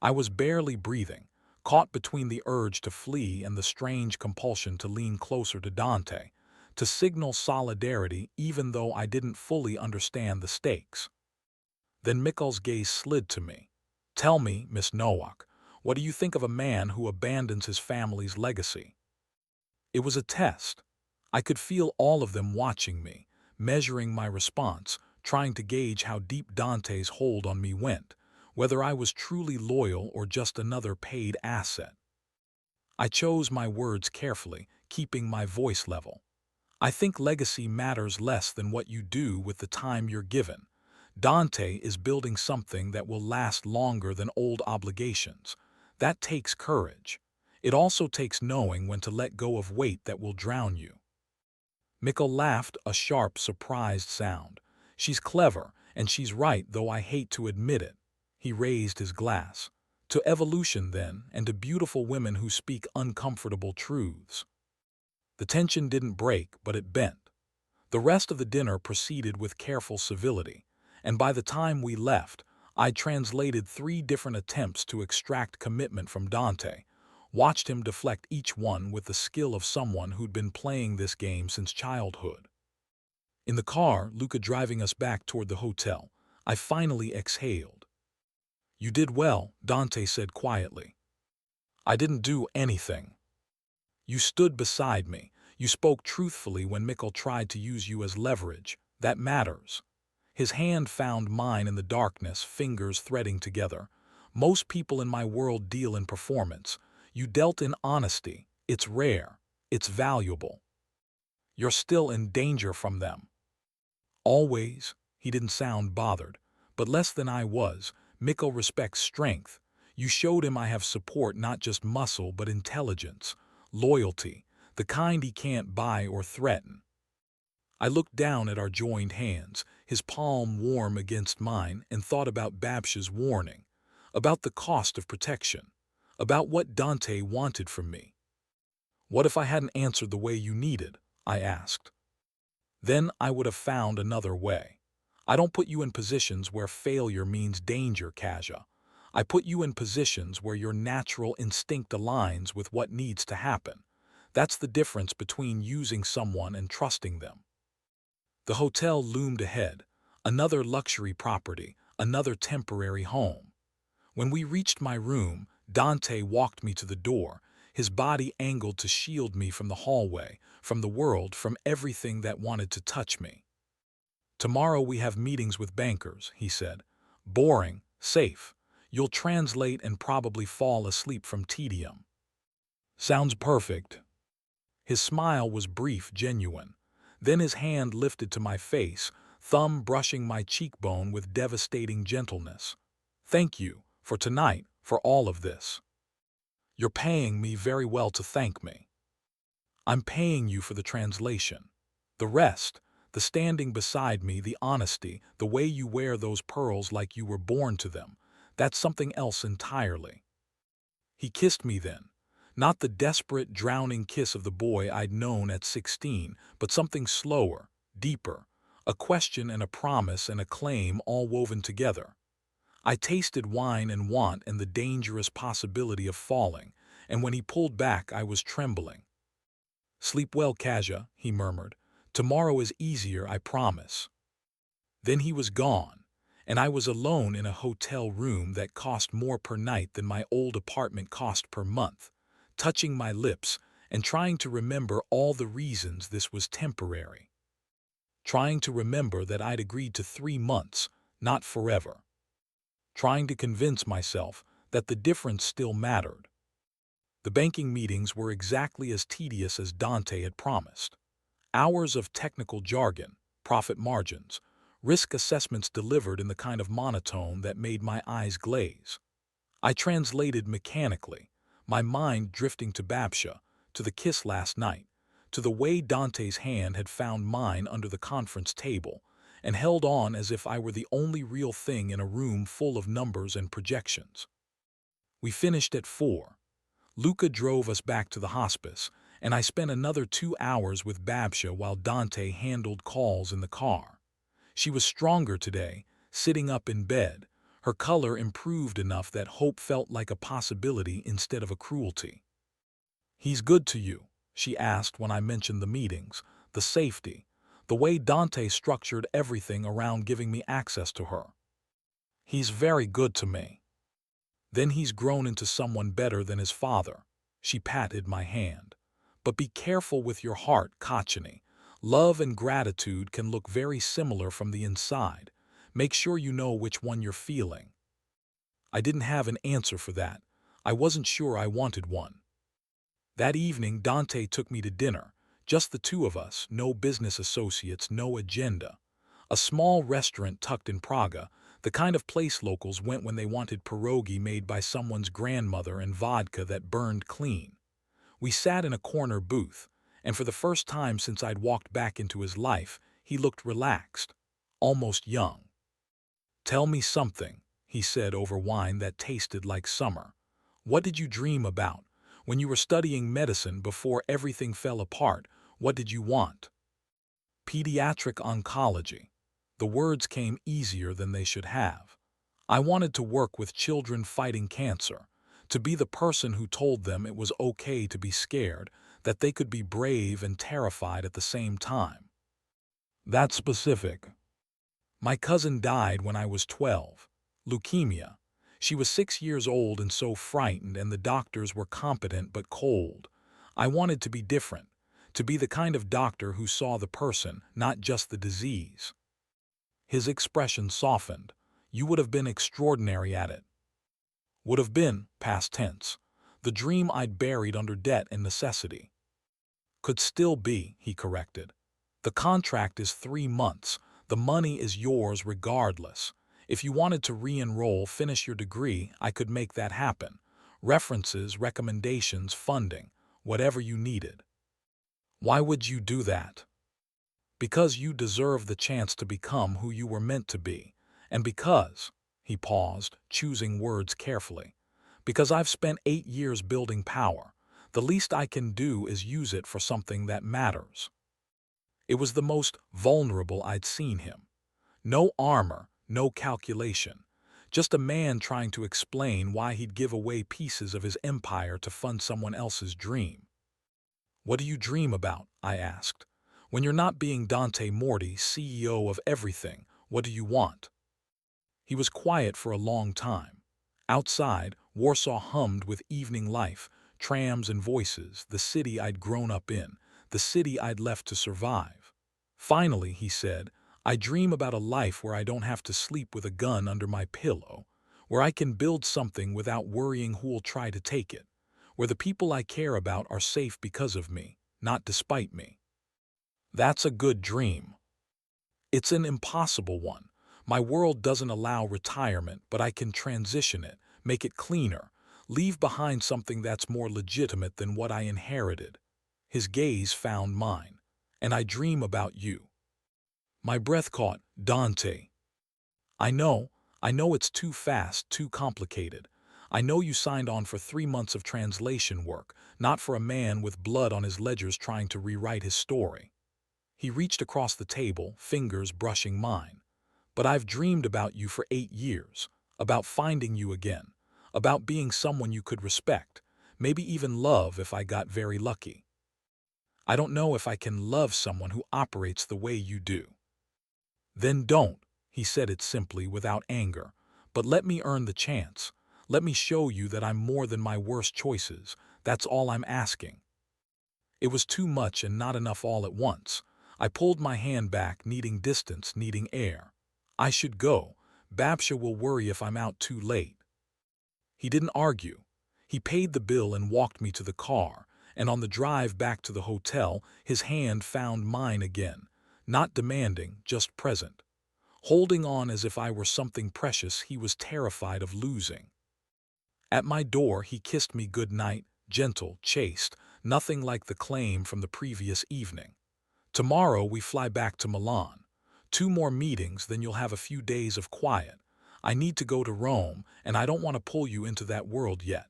I was barely breathing, caught between the urge to flee and the strange compulsion to lean closer to Dante, to signal solidarity even though I didn't fully understand the stakes. Then Mikkel's gaze slid to me. Tell me, Miss Nowak, what do you think of a man who abandons his family's legacy? It was a test. I could feel all of them watching me, measuring my response, trying to gauge how deep Dante's hold on me went, whether I was truly loyal or just another paid asset. I chose my words carefully, keeping my voice level. I think legacy matters less than what you do with the time you're given. Dante is building something that will last longer than old obligations. That takes courage. It also takes knowing when to let go of weight that will drown you. Mikkel laughed, a sharp, surprised sound. She's clever, and she's right, though I hate to admit it. He raised his glass. To evolution, then, and to beautiful women who speak uncomfortable truths. The tension didn't break, but it bent. The rest of the dinner proceeded with careful civility, and by the time we left, I translated 3 different attempts to extract commitment from Dante, watched him deflect each one with the skill of someone who'd been playing this game since childhood. In the car, Luca driving us back toward the hotel, I finally exhaled. You did well, Dante said quietly. I didn't do anything. You stood beside me. You spoke truthfully when Mikkel tried to use you as leverage. That matters. His hand found mine in the darkness, fingers threading together. Most people in my world deal in performance. You dealt in honesty. It's rare. It's valuable. You're still in danger from them. Always. He didn't sound bothered, but less than I was. Mikkel respects strength. You showed him I have support, not just muscle, but intelligence, loyalty, the kind he can't buy or threaten. I looked down at our joined hands, his palm warm against mine, and thought about Babsh's warning, about the cost of protection, about what Dante wanted from me. What if I hadn't answered the way you needed? I asked. Then I would have found another way. I don't put you in positions where failure means danger, Kaja. I put you in positions where your natural instinct aligns with what needs to happen. That's the difference between using someone and trusting them. The hotel loomed ahead, another luxury property, another temporary home. When we reached my room, Dante walked me to the door, his body angled to shield me from the hallway, from the world, from everything that wanted to touch me. Tomorrow we have meetings with bankers, he said. Boring, safe. You'll translate and probably fall asleep from tedium. Sounds perfect. His smile was brief, genuine. Then his hand lifted to my face, thumb brushing my cheekbone with devastating gentleness. Thank you, for tonight, for all of this. You're paying me very well to thank me. I'm paying you for the translation. The rest, the standing beside me, the honesty, the way you wear those pearls like you were born to them, that's something else entirely. He kissed me then. Not the desperate, drowning kiss of the boy I'd known at 16, but something slower, deeper, a question and a promise and a claim all woven together. I tasted wine and want and the dangerous possibility of falling, and when he pulled back I was trembling. "Sleep well, Kaja," he murmured. "Tomorrow is easier, I promise." Then he was gone, and I was alone in a hotel room that cost more per night than my old apartment cost per month, touching my lips and trying to remember all the reasons this was temporary. Trying to remember that I'd agreed to 3 months, not forever. Trying to convince myself that the difference still mattered. The banking meetings were exactly as tedious as Dante had promised. Hours of technical jargon, profit margins, risk assessments delivered in the kind of monotone that made my eyes glaze. I translated mechanically, my mind drifting to Babsha, to the kiss last night, to the way Dante's hand had found mine under the conference table, and held on as if I were the only real thing in a room full of numbers and projections. We finished at 4. Luca drove us back to the hospice, and I spent another 2 hours with Babsha while Dante handled calls in the car. She was stronger today, sitting up in bed, her color improved enough that hope felt like a possibility instead of a cruelty. "He's good to you?" she asked when I mentioned the meetings, the safety, the way Dante structured everything around giving me access to her. "He's very good to me." "Then he's grown into someone better than his father." She patted my hand. "But be careful with your heart, Kachani. Love and gratitude can look very similar from the inside. Make sure you know which one you're feeling." I didn't have an answer for that. I wasn't sure I wanted one. That evening, Dante took me to dinner. Just the two of us, no business associates, no agenda. A small restaurant tucked in Praga, the kind of place locals went when they wanted pierogi made by someone's grandmother and vodka that burned clean. We sat in a corner booth, and for the first time since I'd walked back into his life, he looked relaxed, almost young. "Tell me something," he said over wine that tasted like summer. "What did you dream about? When you were studying medicine before everything fell apart, what did you want?" "Pediatric oncology." The words came easier than they should have. I wanted to work with children fighting cancer, to be the person who told them it was okay to be scared, that they could be brave and terrified at the same time. "That's specific." "My cousin died when I was 12. Leukemia. She was 6 years old and so frightened, and the doctors were competent but cold. I wanted to be different, to be the kind of doctor who saw the person, not just the disease." His expression softened. "You would have been extraordinary at it." Would have been, past tense. The dream I'd buried under debt and necessity. "Could still be," he corrected. "The contract is 3 months. The money is yours regardless. If you wanted to re-enroll, finish your degree, I could make that happen. References, recommendations, funding, whatever you needed." "Why would you do that?" "Because you deserve the chance to become who you were meant to be. And because," he paused, choosing words carefully, "because I've spent 8 years building power. The least I can do is use it for something that matters." It was the most vulnerable I'd seen him. No armor, no calculation. Just a man trying to explain why he'd give away pieces of his empire to fund someone else's dream. "What do you dream about?" I asked. "When you're not being Dante Morty, CEO of everything, what do you want?" He was quiet for a long time. Outside, Warsaw hummed with evening life, trams and voices, the city I'd grown up in, the city I'd left to survive. Finally, he said, "I dream about a life where I don't have to sleep with a gun under my pillow, where I can build something without worrying who'll try to take it, where the people I care about are safe because of me, not despite me." That's a good dream. It's an impossible one. My world doesn't allow retirement, but I can transition it, make it cleaner, leave behind something that's more legitimate than what I inherited. His gaze found mine. And I dream about you. My breath caught. Dante. I know, I know it's too fast, too complicated. I know you signed on for 3 months of translation work, not for a man with blood on his ledgers trying to rewrite his story. He reached across the table, fingers brushing mine. But I've dreamed about you for 8 years, about finding you again, about being someone you could respect, maybe even love if I got very lucky. I don't know if I can love someone who operates the way you do. Then don't, he said it simply without anger, but let me earn the chance. Let me show you that I'm more than my worst choices. That's all I'm asking. It was too much and not enough all at once. I pulled my hand back, needing distance, needing air. I should go. Babsha will worry if I'm out too late. He didn't argue. He paid the bill and walked me to the car, and on the drive back to the hotel, his hand found mine again, not demanding, just present. Holding on as if I were something precious he was terrified of losing. At my door, he kissed me good night, gentle, chaste, nothing like the claim from the previous evening. Tomorrow we fly back to Milan. 2 more meetings, then you'll have a few days of quiet. I need to go to Rome, and I don't want to pull you into that world yet.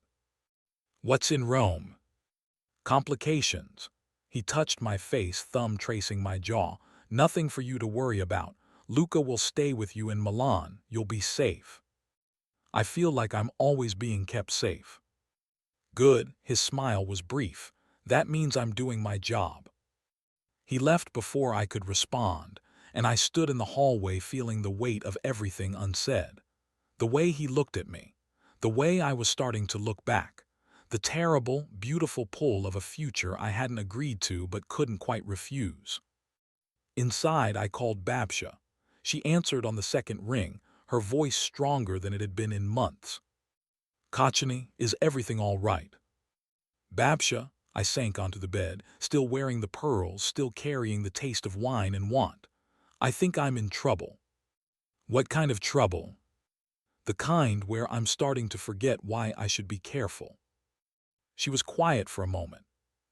What's in Rome? Complications. He touched my face, thumb tracing my jaw. Nothing for you to worry about. Luca will stay with you in Milan. You'll be safe. I feel like I'm always being kept safe. Good, his smile was brief. That means I'm doing my job. He left before I could respond, and I stood in the hallway feeling the weight of everything unsaid. The way he looked at me, the way I was starting to look back, the terrible, beautiful pull of a future I hadn't agreed to but couldn't quite refuse. Inside, I called Babsha. She answered on the second ring, her voice stronger than it had been in months. Kachani, is everything all right? Babsha, I sank onto the bed, still wearing the pearls, still carrying the taste of wine and want. I think I'm in trouble. What kind of trouble? The kind where I'm starting to forget why I should be careful. She was quiet for a moment.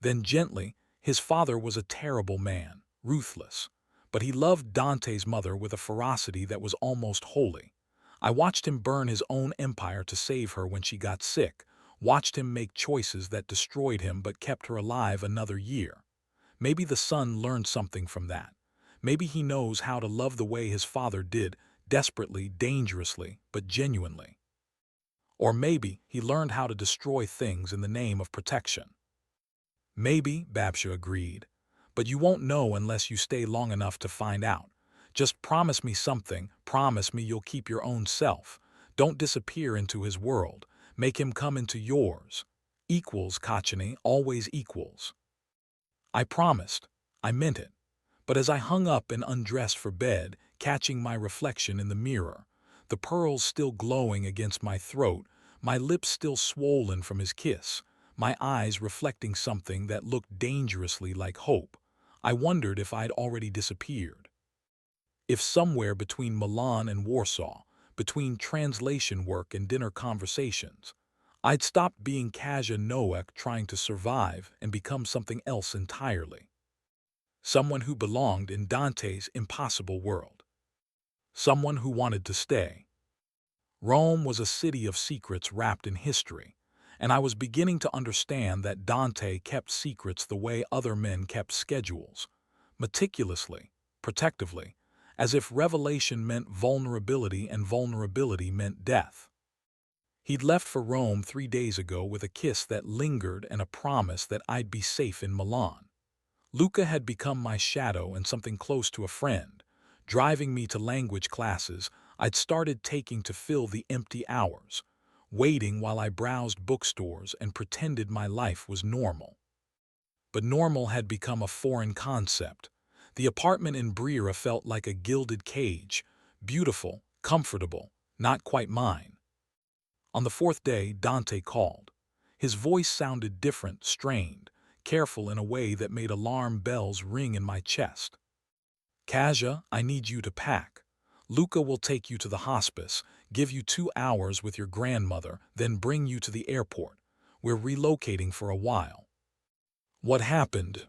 Then gently, his father was a terrible man, ruthless. But he loved Dante's mother with a ferocity that was almost holy. I watched him burn his own empire to save her when she got sick, watched him make choices that destroyed him but kept her alive another year. Maybe the son learned something from that. Maybe he knows how to love the way his father did, desperately, dangerously, but genuinely. Or maybe he learned how to destroy things in the name of protection. Maybe, Babsha agreed. But you won't know unless you stay long enough to find out. Just promise me something, promise me you'll keep your own self. Don't disappear into his world. Make him come into yours. Equals, Kachani, always equals. I promised. I meant it. But as I hung up and undressed for bed, catching my reflection in the mirror, the pearls still glowing against my throat, my lips still swollen from his kiss, my eyes reflecting something that looked dangerously like hope, I wondered if I'd already disappeared. If somewhere between Milan and Warsaw, between translation work and dinner conversations, I'd stopped being Kasia Noek trying to survive and become something else entirely. Someone who belonged in Dante's impossible world. Someone who wanted to stay. Rome was a city of secrets wrapped in history, and I was beginning to understand that Dante kept secrets the way other men kept schedules, meticulously, protectively, as if revelation meant vulnerability and vulnerability meant death. He'd left for Rome 3 days ago with a kiss that lingered and a promise that I'd be safe in Milan. Luca had become my shadow and something close to a friend. Driving me to language classes I'd started taking to fill the empty hours, waiting while I browsed bookstores and pretended my life was normal. But normal had become a foreign concept. The apartment in Brera felt like a gilded cage, beautiful, comfortable, not quite mine. On the 4th day, Dante called. His voice sounded different, strained, careful in a way that made alarm bells ring in my chest. Kasia, I need you to pack. Luca will take you to the hospice. give you 2 hours with your grandmother, then bring you to the airport. We're relocating for a while. What happened?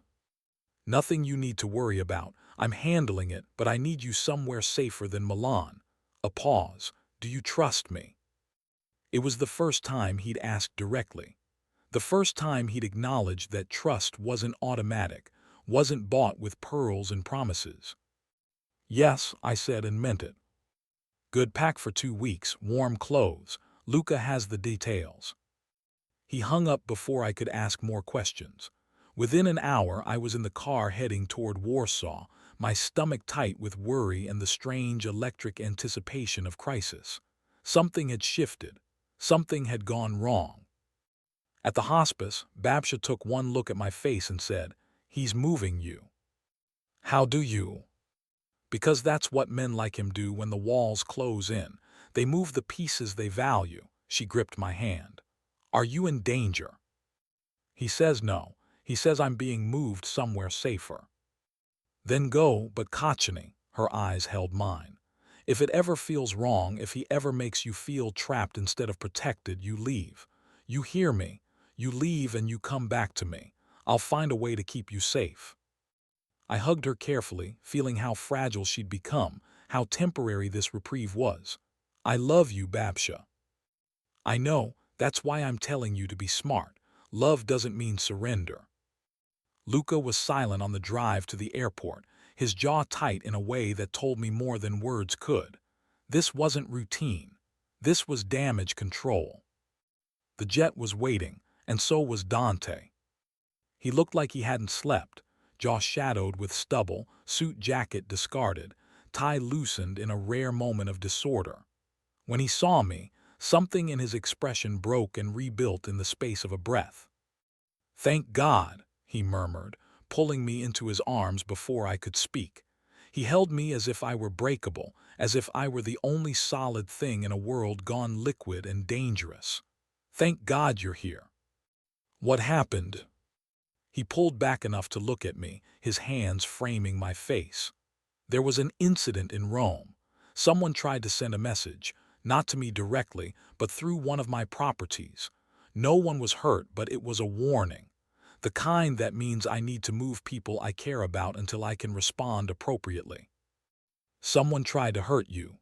Nothing you need to worry about. I'm handling it, but I need you somewhere safer than Milan. A pause. Do you trust me? It was the first time he'd asked directly. The first time he'd acknowledged that trust wasn't automatic, wasn't bought with pearls and promises. Yes, I said and meant it. Good, pack for 2 weeks, warm clothes. Luca has the details. He hung up before I could ask more questions. Within an hour, I was in the car heading toward Warsaw, my stomach tight with worry and the strange electric anticipation of crisis. Something had shifted. Something had gone wrong. At the hospice, Babsha took one look at my face and said, "He's moving you." How do you? Because that's what men like him do when the walls close in. They move the pieces they value. She gripped my hand. Are you in danger? He says no. He says I'm being moved somewhere safer. Then go, but Kachani, her eyes held mine. If it ever feels wrong, if he ever makes you feel trapped instead of protected, you leave. You hear me. You leave and you come back to me. I'll find a way to keep you safe. I hugged her carefully, feeling how fragile she'd become, how temporary this reprieve was. I love you, Babsha. I know, that's why I'm telling you to be smart. Love doesn't mean surrender. Luca was silent on the drive to the airport, his jaw tight in a way that told me more than words could. This wasn't routine. This was damage control. The jet was waiting, and so was Dante. He looked like he hadn't slept, jaw shadowed with stubble, suit jacket discarded, tie loosened in a rare moment of disorder. When he saw me, something in his expression broke and rebuilt in the space of a breath. Thank God, he murmured, pulling me into his arms before I could speak. He held me as if I were breakable, as if I were the only solid thing in a world gone liquid and dangerous. Thank God you're here. What happened? He pulled back enough to look at me, his hands framing my face. There was an incident in Rome. Someone tried to send a message, not to me directly, but through one of my properties. No one was hurt, but it was a warning. The kind that means I need to move people I care about until I can respond appropriately. Someone tried to hurt you.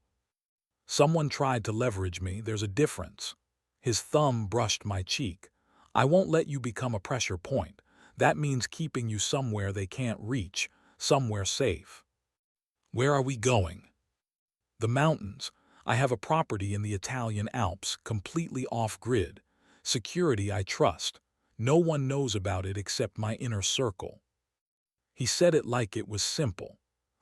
Someone tried to leverage me. There's a difference. His thumb brushed my cheek. I won't let you become a pressure point. That means keeping you somewhere they can't reach, somewhere safe. Where are we going? The mountains. I have a property in the Italian Alps, completely off-grid. Security I trust. No one knows about it except my inner circle. He said it like it was simple.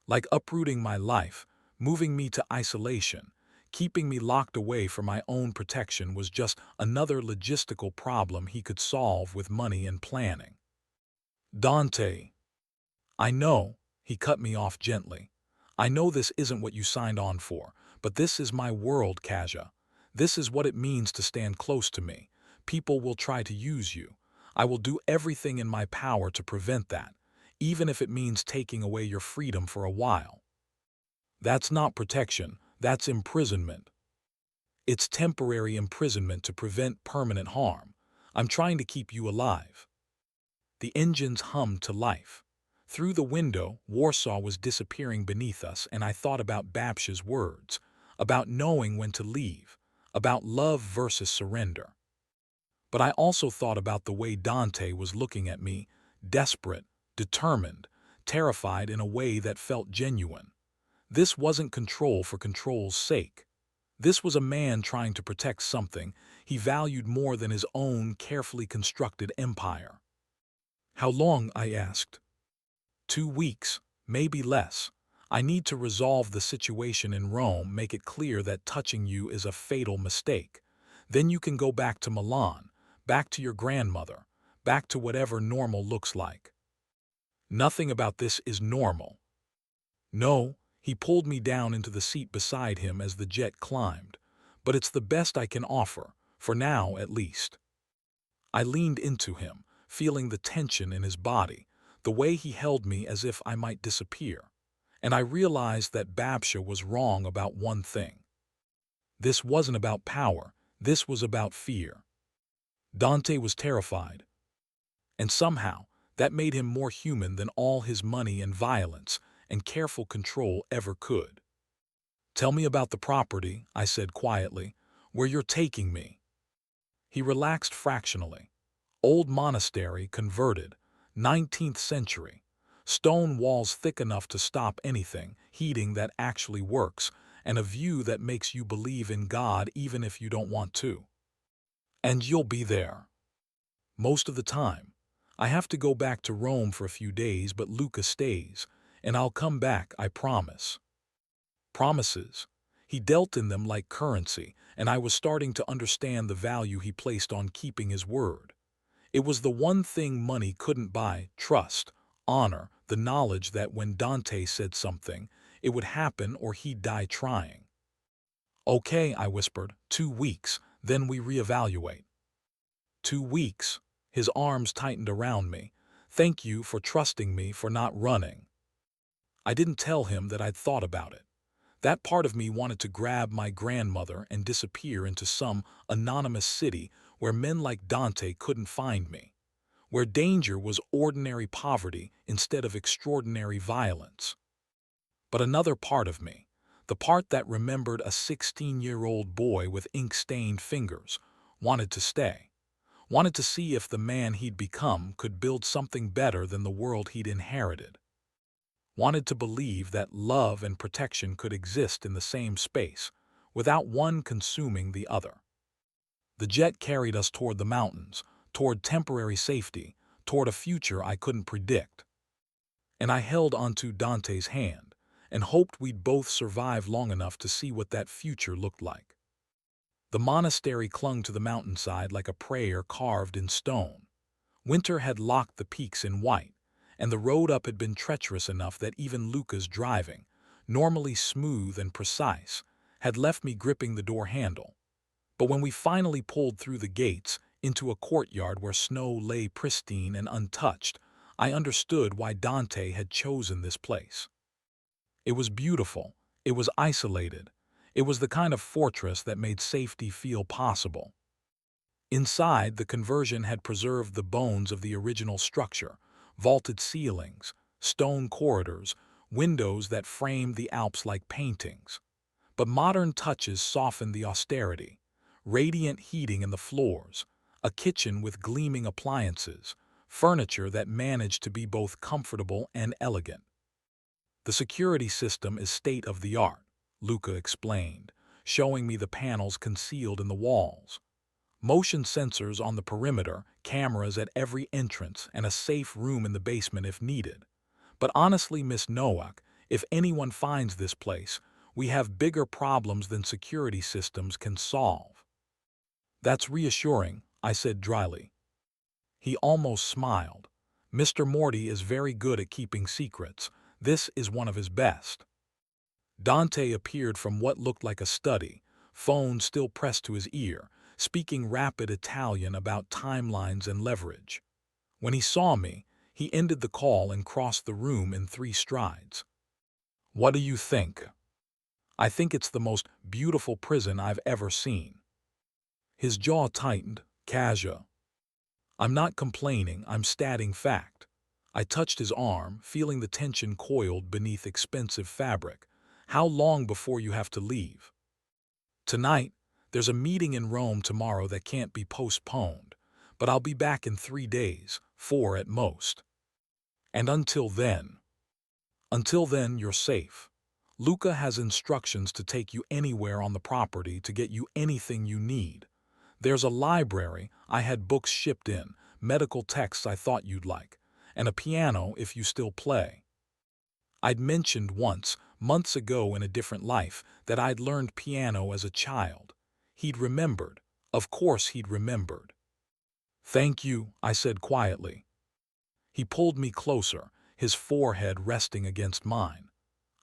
Like uprooting my life, moving me to isolation, keeping me locked away for my own protection was just another logistical problem he could solve with money and planning. Dante. I know, he cut me off gently. I know this isn't what you signed on for, but this is my world, Kaja. This is what it means to stand close to me. People will try to use you. I will do everything in my power to prevent that, even if it means taking away your freedom for a while. That's not protection, that's imprisonment. It's temporary imprisonment to prevent permanent harm. I'm trying to keep you alive. The engines hummed to life. Through the window, Warsaw was disappearing beneath us, and I thought about Babsha's words, about knowing when to leave, about love versus surrender. But I also thought about the way Dante was looking at me, desperate, determined, terrified in a way that felt genuine. This wasn't control for control's sake. This was a man trying to protect something he valued more than his own carefully constructed empire. How long? I asked. 2 weeks, maybe less. I need to resolve the situation in Rome, make it clear that touching you is a fatal mistake. Then you can go back to Milan, back to your grandmother, back to whatever normal looks like. Nothing about this is normal. No, he pulled me down into the seat beside him as the jet climbed. But it's the best I can offer, for now at least. I leaned into him, feeling the tension in his body, the way he held me as if I might disappear. And I realized that Babsha was wrong about one thing. This wasn't about power, this was about fear. Dante was terrified, and somehow that made him more human than all his money and violence and careful control ever could. "Tell me about the property," I said quietly, "where you're taking me." He relaxed fractionally. Old monastery converted, 19th century. Stone walls thick enough to stop anything, heating that actually works, and a view that makes you believe in God even if you don't want to. And you'll be there. Most of the time. I have to go back to Rome for a few days, but Luca stays, and I'll come back, I promise. Promises. He dealt in them like currency, and I was starting to understand the value he placed on keeping his word. It was the one thing money couldn't buy: trust, honor, the knowledge that when Dante said something, it would happen or he'd die trying. "Okay," I whispered, 2 weeks, then we reevaluate." 2 weeks. His arms tightened around me. "Thank you for trusting me, for not running." I didn't tell him that I'd thought about it. That part of me wanted to grab my grandmother and disappear into some anonymous city where men like Dante couldn't find me, where danger was ordinary poverty instead of extraordinary violence. But another part of me, the part that remembered a 16-year-old boy with ink-stained fingers, wanted to stay. Wanted to see if the man he'd become could build something better than the world he'd inherited. Wanted to believe that love and protection could exist in the same space, without one consuming the other. The jet carried us toward the mountains, toward temporary safety, toward a future I couldn't predict. And I held onto Dante's hand, and hoped we'd both survive long enough to see what that future looked like. The monastery clung to the mountainside like a prayer carved in stone. Winter had locked the peaks in white, and the road up had been treacherous enough that even Luca's driving, normally smooth and precise, had left me gripping the door handle. But when we finally pulled through the gates into a courtyard where snow lay pristine and untouched, I understood why Dante had chosen this place. It was beautiful. It was isolated. It was the kind of fortress that made safety feel possible. Inside, the conversion had preserved the bones of the original structure: vaulted ceilings, stone corridors, windows that framed the Alps like paintings. But modern touches softened the austerity: radiant heating in the floors, a kitchen with gleaming appliances, furniture that managed to be both comfortable and elegant. "The security system is state-of-the-art," Luca explained, showing me the panels concealed in the walls. "Motion sensors on the perimeter, cameras at every entrance, and a safe room in the basement if needed. But honestly, Miss Nowak, if anyone finds this place, we have bigger problems than security systems can solve." "That's reassuring," I said dryly. He almost smiled. "Mr. Morty is very good at keeping secrets. This is one of his best." Dante appeared from what looked like a study, phone still pressed to his ear, speaking rapid Italian about timelines and leverage. When he saw me, he ended the call and crossed the room in 3 strides. "What do you think?" "I think it's the most beautiful prison I've ever seen." His jaw tightened. "Kaja." "I'm not complaining, I'm stating fact." I touched his arm, feeling the tension coiled beneath expensive fabric. "How long before you have to leave?" "Tonight. There's a meeting in Rome tomorrow that can't be postponed, but I'll be back in 3 days, 4 at most." "And until then?" "Until then, you're safe. Luca has instructions to take you anywhere on the property to get you anything you need. There's a library, I had books shipped in, medical texts I thought you'd like, and a piano if you still play." I'd mentioned once, months ago in a different life, that I'd learned piano as a child. He'd remembered. Of course he'd remembered. "Thank you," I said quietly. He pulled me closer, his forehead resting against mine.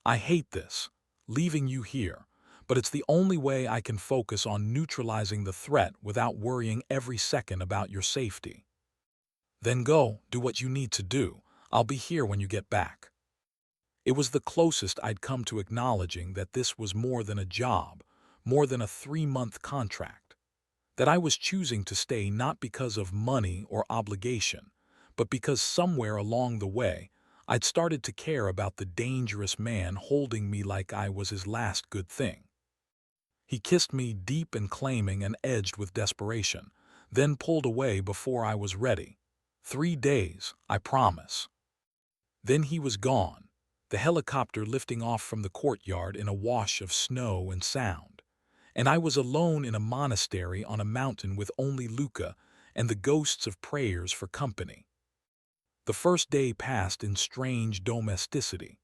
"I hate this, leaving you here, but it's the only way I can focus on neutralizing the threat without worrying every second about your safety." "Then go, do what you need to do. I'll be here when you get back." It was the closest I'd come to acknowledging that this was more than a job, more than a 3-month contract. That I was choosing to stay not because of money or obligation, but because somewhere along the way, I'd started to care about the dangerous man holding me like I was his last good thing. He kissed me deep and claiming and edged with desperation, then pulled away before I was ready. 3 days, I promise. Then he was gone, the helicopter lifting off from the courtyard in a wash of snow and sound. And I was alone in a monastery on a mountain with only Luca and the ghosts of prayers for company. The first day passed in strange domesticity.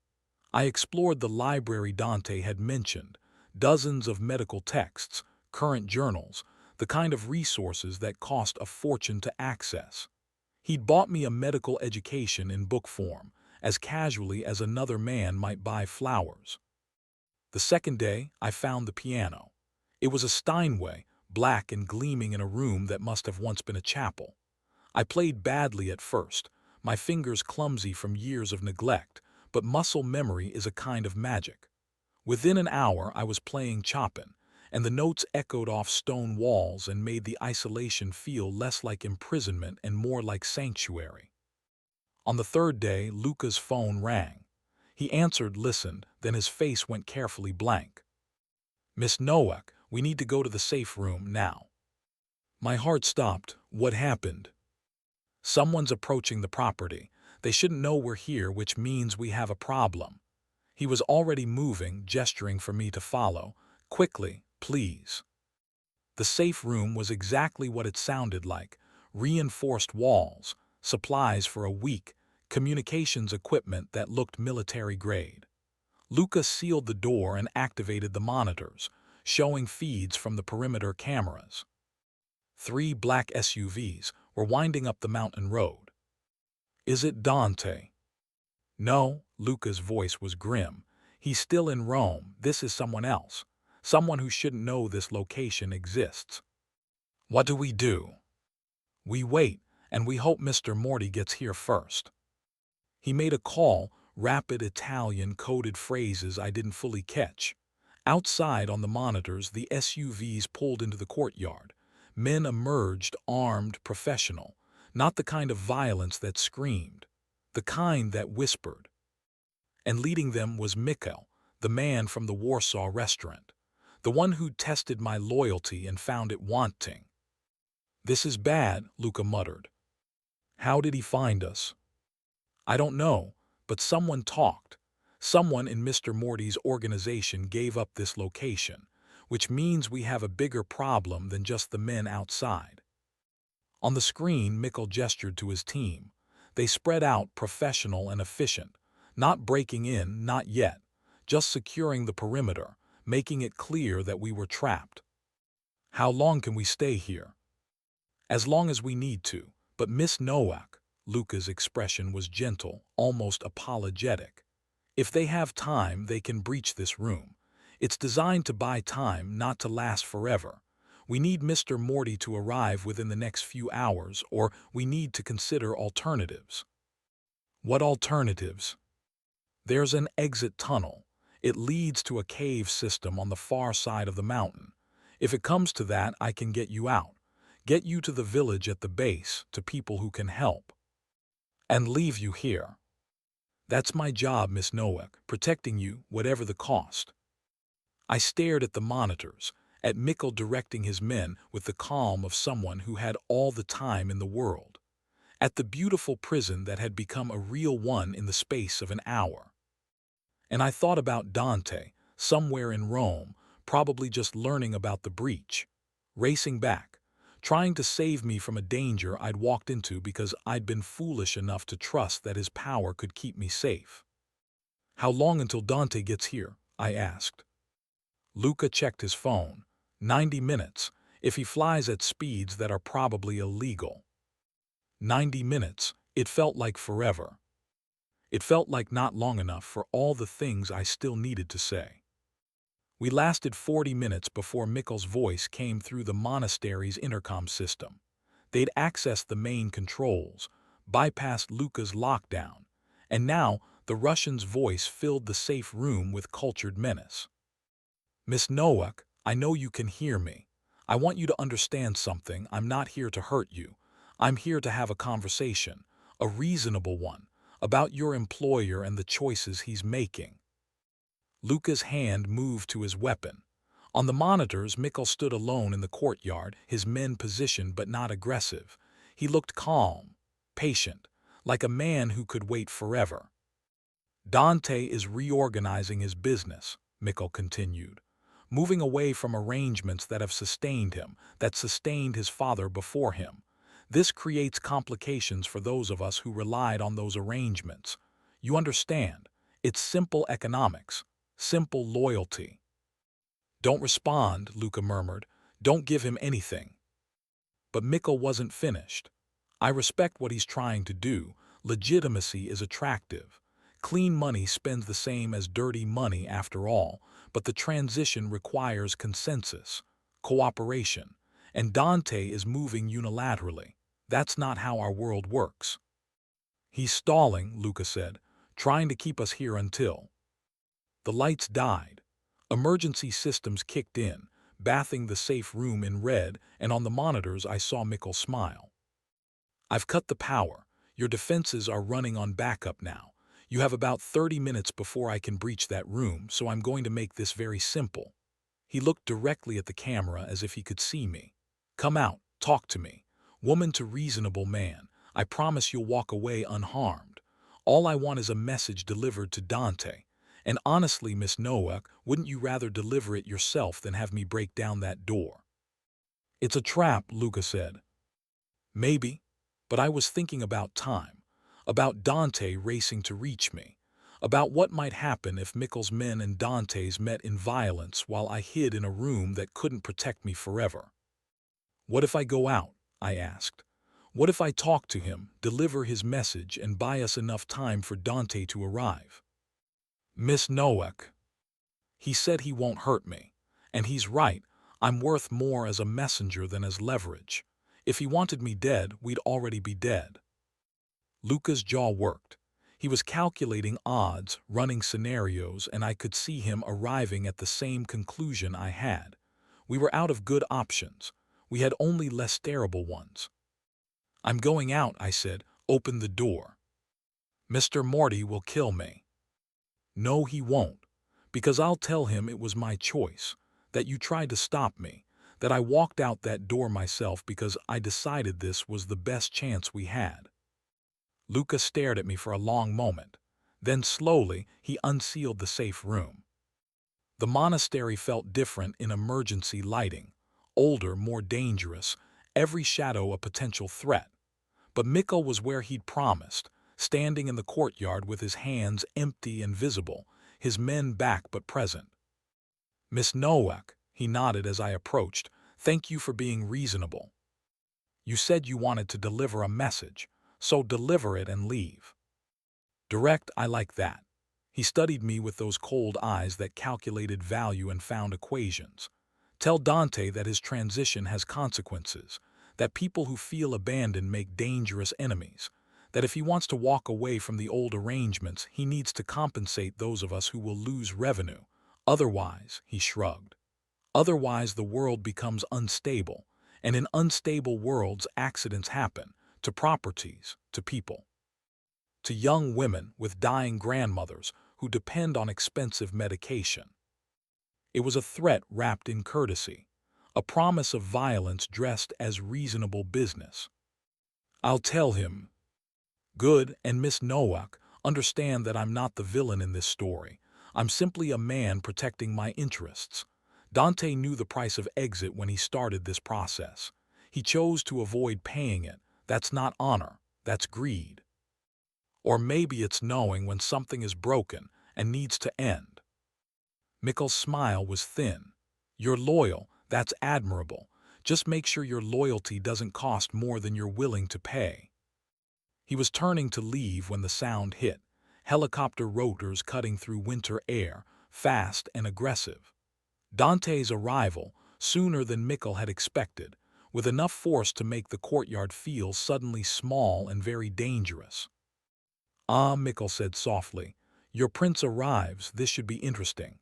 I explored the library Dante had mentioned, dozens of medical texts, current journals, the kind of resources that cost a fortune to access. He'd bought me a medical education in book form, as casually as another man might buy flowers. The second day, I found the piano. It was a Steinway, black and gleaming in a room that must have once been a chapel. I played badly at first, my fingers clumsy from years of neglect, but muscle memory is a kind of magic. Within an hour I was playing Chopin, and the notes echoed off stone walls and made the isolation feel less like imprisonment and more like sanctuary. On the third day, Luca's phone rang. He answered, listened, then his face went carefully blank. "Miss Nowak, we need to go to the safe room now." My heart stopped. What happened? "Someone's approaching the property. They shouldn't know we're here, which means we have a problem." He was already moving, gesturing for me to follow. "Quickly, please." The safe room was exactly what it sounded like. Reinforced walls, supplies for a week, communications equipment that looked military grade. Luca sealed the door and activated the monitors, showing feeds from the perimeter cameras. 3 black SUVs were winding up the mountain road. "Is it Dante?" "No," Luca's voice was grim. "He's still in Rome. This is someone else. Someone who shouldn't know this location exists." "What do we do?" "We wait, and we hope Mr. Morty gets here first." He made a call, rapid Italian coded phrases I didn't fully catch. Outside on the monitors, the SUVs pulled into the courtyard. Men emerged, armed, professional. Not the kind of violence that screamed, the kind that whispered. And leading them was Mikhail, the man from the Warsaw restaurant, the one who'd tested my loyalty and found it wanting. "This is bad," Luca muttered. "How did he find us?" "I don't know, but someone talked. Someone in Mr. Morty's organization gave up this location, which means we have a bigger problem than just the men outside." On the screen, Mikkel gestured to his team. They spread out, professional and efficient, not breaking in, not yet, just securing the perimeter, making it clear that we were trapped. "How long can we stay here?" "As long as we need to, but Miss Nowak," Luca's expression was gentle, almost apologetic. "If they have time, they can breach this room. It's designed to buy time, not to last forever. We need Mr. Morty to arrive within the next few hours, or we need to consider alternatives." "What alternatives?" "There's an exit tunnel. It leads to a cave system on the far side of the mountain. If it comes to that, I can get you out. Get you to the village at the base, to people who can help. And leave you here. That's my job, Miss Nowak, protecting you, whatever the cost." I stared at the monitors, at Mikkel directing his men with the calm of someone who had all the time in the world, at the beautiful prison that had become a real one in the space of an hour. And I thought about Dante, somewhere in Rome, probably just learning about the breach, racing back, trying to save me from a danger I'd walked into because I'd been foolish enough to trust that his power could keep me safe. "How long until Dante gets here?" I asked. Luca checked his phone. 90 minutes, if he flies at speeds that are probably illegal. 90 minutes, it felt like forever. It felt like not long enough for all the things I still needed to say. We lasted 40 minutes before Mikkel's voice came through the monastery's intercom system. They'd accessed the main controls, bypassed Luca's lockdown, and now the Russian's voice filled the safe room with cultured menace. "Miss Nowak," I know you can hear me. I want you to understand something. I'm not here to hurt you. I'm here to have a conversation, a reasonable one, about your employer and the choices he's making." Luca's hand moved to his weapon. On the monitors, Mikkel stood alone in the courtyard, his men positioned but not aggressive. He looked calm, patient, like a man who could wait forever. "Dante is reorganizing his business," Mikkel continued, "moving away from arrangements that have sustained him, that sustained his father before him. This creates complications for those of us who relied on those arrangements. You understand, it's simple economics, simple loyalty." "Don't respond," Luca murmured. "Don't give him anything." But Mikkel wasn't finished. "I respect what he's trying to do. Legitimacy is attractive. Clean money spends the same as dirty money after all, but the transition requires consensus, cooperation, and Dante is moving unilaterally. That's not how our world works." "He's stalling," Luca said, "trying to keep us here until—" The lights died. Emergency systems kicked in, bathing the safe room in red, and on the monitors I saw Mikkel smile. "I've cut the power. Your defenses are running on backup now. You have about 30 minutes before I can breach that room, so I'm going to make this very simple." He looked directly at the camera as if he could see me. "Come out, talk to me. Woman to reasonable man, I promise you'll walk away unharmed. All I want is a message delivered to Dante. And honestly, Miss Nowak, wouldn't you rather deliver it yourself than have me break down that door?" "It's a trap," Luca said. "Maybe, but I was thinking about time, about Dante racing to reach me, about what might happen if Mikkel's men and Dante's met in violence while I hid in a room that couldn't protect me forever. What if I go out?" I asked. "What if I talk to him, deliver his message, and buy us enough time for Dante to arrive?" "Miss Nowak, he said he won't hurt me. And he's right, I'm worth more as a messenger than as leverage. If he wanted me dead, we'd already be dead." Luca's jaw worked. He was calculating odds, running scenarios, and I could see him arriving at the same conclusion I had. We were out of good options. We had only less terrible ones. "I'm going out," I said. "Open the door." "Mr. Morty will kill me." "No, he won't. Because I'll tell him it was my choice, that you tried to stop me, that I walked out that door myself because I decided this was the best chance we had." Luca stared at me for a long moment. Then slowly, he unsealed the safe room. The monastery felt different in emergency lighting. Older, more dangerous, every shadow a potential threat. But Mikkel was where he'd promised, standing in the courtyard with his hands empty and visible, his men back but present. "Miss Nowak," he nodded as I approached, "thank you for being reasonable. You said you wanted to deliver a message, so deliver it and leave." "Direct, I like that." He studied me with those cold eyes that calculated value and found equations. "Tell Dante that his transition has consequences, that people who feel abandoned make dangerous enemies, that if he wants to walk away from the old arrangements, he needs to compensate those of us who will lose revenue. Otherwise," he shrugged, "otherwise the world becomes unstable, and in unstable worlds accidents happen, to properties, to people. To young women with dying grandmothers who depend on expensive medication." It was a threat wrapped in courtesy, a promise of violence dressed as reasonable business. "I'll tell him." "Good, and Miss Nowak, understand that I'm not the villain in this story. I'm simply a man protecting my interests. Dante knew the price of exit when he started this process. He chose to avoid paying it. That's not honor, that's greed. Or maybe it's knowing when something is broken and needs to end." Mikkel's smile was thin. "You're loyal, that's admirable. Just make sure your loyalty doesn't cost more than you're willing to pay." He was turning to leave when the sound hit, helicopter rotors cutting through winter air, fast and aggressive. Dante's arrival, sooner than Mikkel had expected, with enough force to make the courtyard feel suddenly small and very dangerous. "Ah," Mikkel said softly, "your prince arrives, this should be interesting."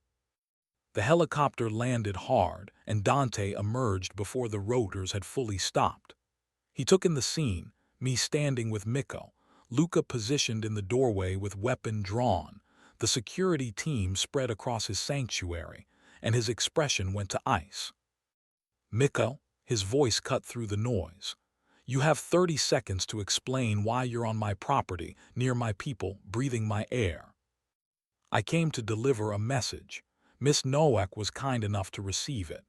The helicopter landed hard, and Dante emerged before the rotors had fully stopped. He took in the scene, me standing with Mikko, Luca positioned in the doorway with weapon drawn, the security team spread across his sanctuary, and his expression went to ice. Mikko, his voice cut through the noise. You have 30 seconds to explain why you're on my property, near my people, breathing my air. I came to deliver a message. Miss Nowak was kind enough to receive it.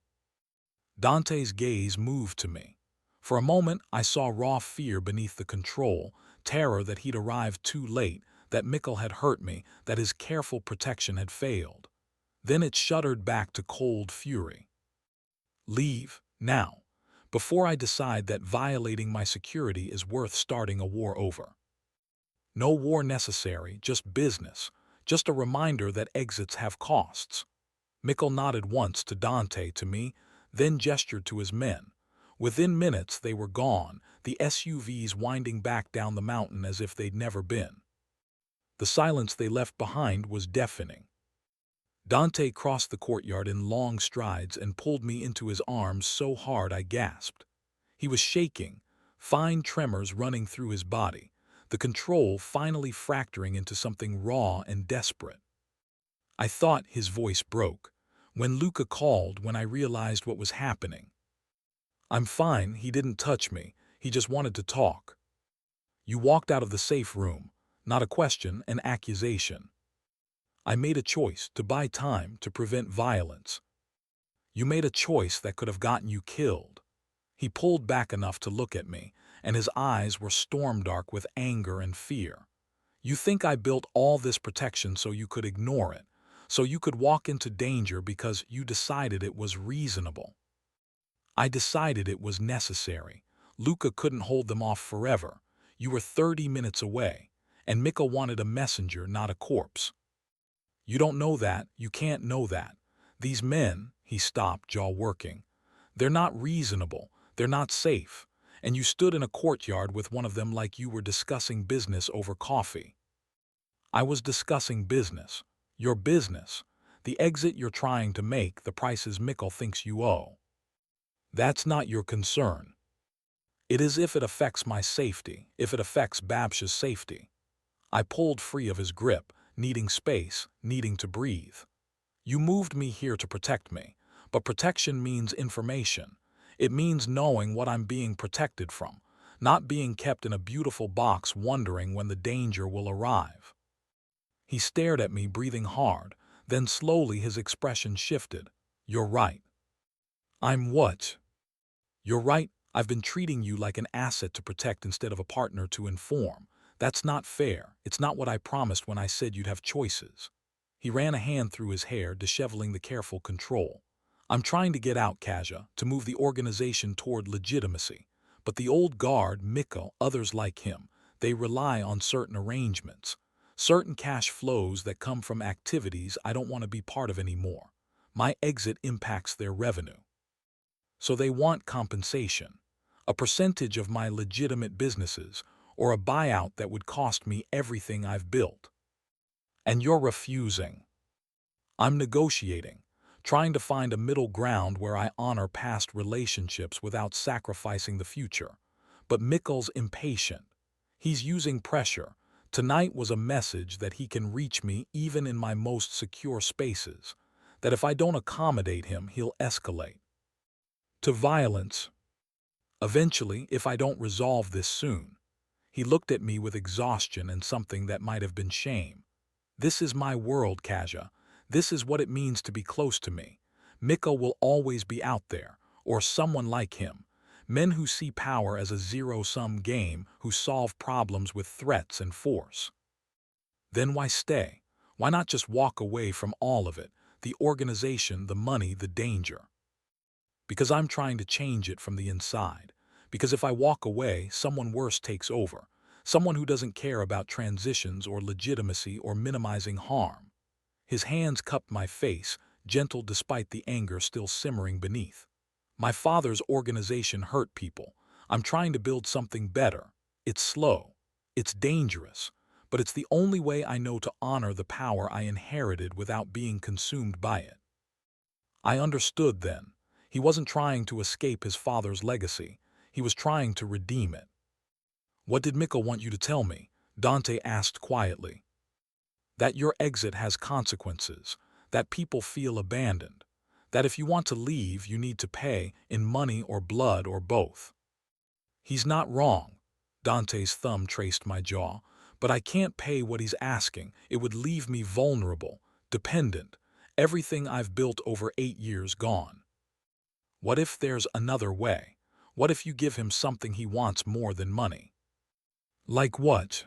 Dante's gaze moved to me. For a moment, I saw raw fear beneath the control, terror that he'd arrived too late, that Mikkel had hurt me, that his careful protection had failed. Then it shuddered back to cold fury. Leave, now, before I decide that violating my security is worth starting a war over. No war necessary, just business, just a reminder that exits have costs. Mikkel nodded once to Dante, to me, then gestured to his men. Within minutes they were gone, the SUVs winding back down the mountain as if they'd never been. The silence they left behind was deafening. Dante crossed the courtyard in long strides and pulled me into his arms so hard I gasped. He was shaking, fine tremors running through his body, the control finally fracturing into something raw and desperate. I thought his voice broke. When Luca called, when I realized what was happening. I'm fine, he didn't touch me, he just wanted to talk. You walked out of the safe room, not a question, an accusation. I made a choice to buy time, to prevent violence. You made a choice that could have gotten you killed. He pulled back enough to look at me, and his eyes were storm-dark with anger and fear. You think I built all this protection so you could ignore it, so you could walk into danger because you decided it was reasonable. I decided it was necessary. Luca couldn't hold them off forever. You were 30 minutes away, and Mika wanted a messenger, not a corpse. You don't know that, you can't know that. These men, he stopped, jaw working, they're not reasonable, they're not safe, and you stood in a courtyard with one of them like you were discussing business over coffee. I was discussing business. Your business. The exit you're trying to make, the prices Mikkel thinks you owe. That's not your concern. It is if it affects my safety, if it affects Babsh's safety. I pulled free of his grip, needing space, needing to breathe. You moved me here to protect me, but protection means information. It means knowing what I'm being protected from, not being kept in a beautiful box wondering when the danger will arrive. He stared at me, breathing hard, then slowly his expression shifted. You're right. I'm what? You're right, I've been treating you like an asset to protect instead of a partner to inform. That's not fair. It's not what I promised when I said you'd have choices. He ran a hand through his hair, disheveling the careful control. I'm trying to get out, Kaja, to move the organization toward legitimacy. But the old guard, Mikko, others like him, they rely on certain arrangements, certain cash flows that come from activities I don't want to be part of anymore. My exit impacts their revenue. So they want compensation, a percentage of my legitimate businesses, or a buyout that would cost me everything I've built. And you're refusing. I'm negotiating, trying to find a middle ground where I honor past relationships without sacrificing the future. But Mikkel's impatient. He's using pressure. Tonight was a message that he can reach me even in my most secure spaces, that if I don't accommodate him, he'll escalate to violence. Eventually, if I don't resolve this soon. He looked at me with exhaustion and something that might have been shame. This is my world, Kaja. This is what it means to be close to me. Mikko will always be out there, or someone like him. Men who see power as a zero-sum game, who solve problems with threats and force. Then why stay? Why not just walk away from all of it? The organization, the money, the danger. Because I'm trying to change it from the inside. Because if I walk away, someone worse takes over. Someone who doesn't care about transitions or legitimacy or minimizing harm. His hands cupped my face, gentle despite the anger still simmering beneath. My father's organization hurt people. I'm trying to build something better. It's slow. It's dangerous. But it's the only way I know to honor the power I inherited without being consumed by it. I understood then. He wasn't trying to escape his father's legacy. He was trying to redeem it. "What did Mikkel want you to tell me?" Dante asked quietly. "That your exit has consequences, that people feel abandoned, that if you want to leave, you need to pay in money or blood or both." "He's not wrong." Dante's thumb traced my jaw. "But I can't pay what he's asking. It would leave me vulnerable, dependent, everything I've built over 8 years gone." "What if there's another way? What if you give him something he wants more than money?" "Like what?"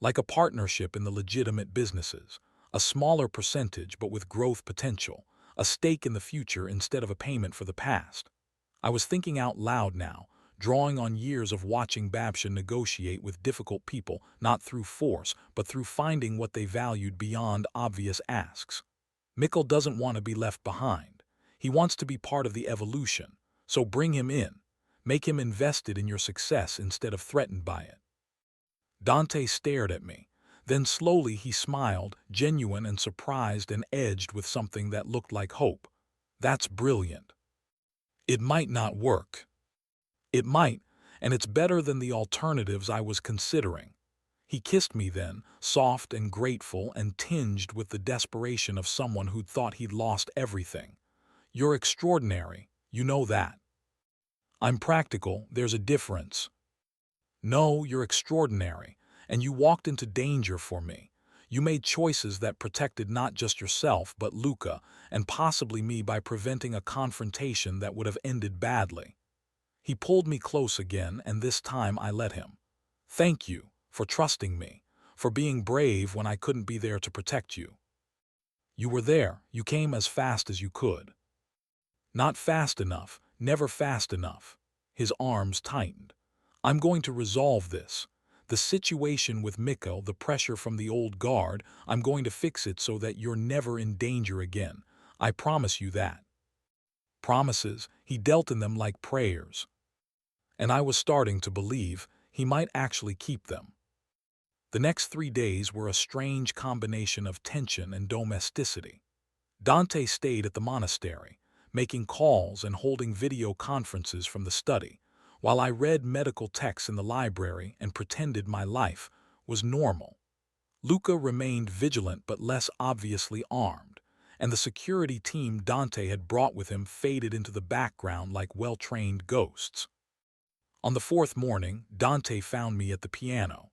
"Like a partnership in the legitimate businesses. A smaller percentage but with growth potential. A stake in the future instead of a payment for the past." I was thinking out loud now, drawing on years of watching Babsha negotiate with difficult people, not through force, but through finding what they valued beyond obvious asks. Mikkel doesn't want to be left behind. He wants to be part of the evolution. So bring him in. Make him invested in your success instead of threatened by it. Dante stared at me. Then slowly he smiled, genuine and surprised and edged with something that looked like hope. "That's brilliant. It might not work." "It might, and it's better than the alternatives I was considering." He kissed me then, soft and grateful and tinged with the desperation of someone who'd thought he'd lost everything. "You're extraordinary, you know that." "I'm practical, there's a difference." "No, you're extraordinary, and you walked into danger for me. You made choices that protected not just yourself but Luca, and possibly me by preventing a confrontation that would have ended badly." He pulled me close again, and this time I let him. "Thank you for trusting me, for being brave when I couldn't be there to protect you. You were there, you came as fast as you could." "Not fast enough, never fast enough." His arms tightened. "I'm going to resolve this. The situation with Mikkel, the pressure from the old guard, I'm going to fix it so that you're never in danger again. I promise you that." Promises, he dealt in them like prayers. And I was starting to believe he might actually keep them. The next 3 days were a strange combination of tension and domesticity. Dante stayed at the monastery, making calls and holding video conferences from the study, while I read medical texts in the library and pretended my life was normal. Luca remained vigilant but less obviously armed, and the security team Dante had brought with him faded into the background like well-trained ghosts. On the fourth morning, Dante found me at the piano.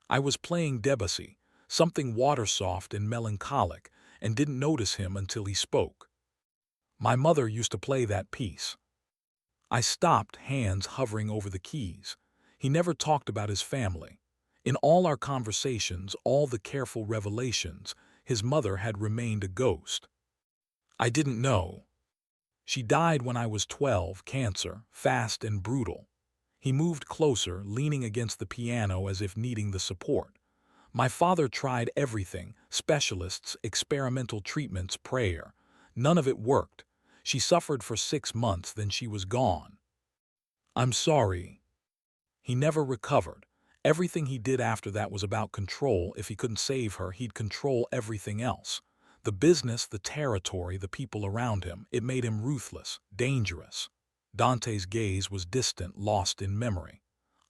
I was playing Debussy, something water-soft and melancholic, and didn't notice him until he spoke. "My mother used to play that piece." I stopped, hands hovering over the keys. He never talked about his family. In all our conversations, all the careful revelations, his mother had remained a ghost. "I didn't know. She died when I was 12, cancer, fast and brutal." He moved closer, leaning against the piano as if needing the support. "My father tried everything, specialists, experimental treatments, prayer. None of it worked. She suffered for 6 months, then she was gone." "I'm sorry." He never recovered. Everything he did after that was about control. If he couldn't save her, he'd control everything else. The business, the territory, the people around him. It made him ruthless, dangerous. Dante's gaze was distant, lost in memory.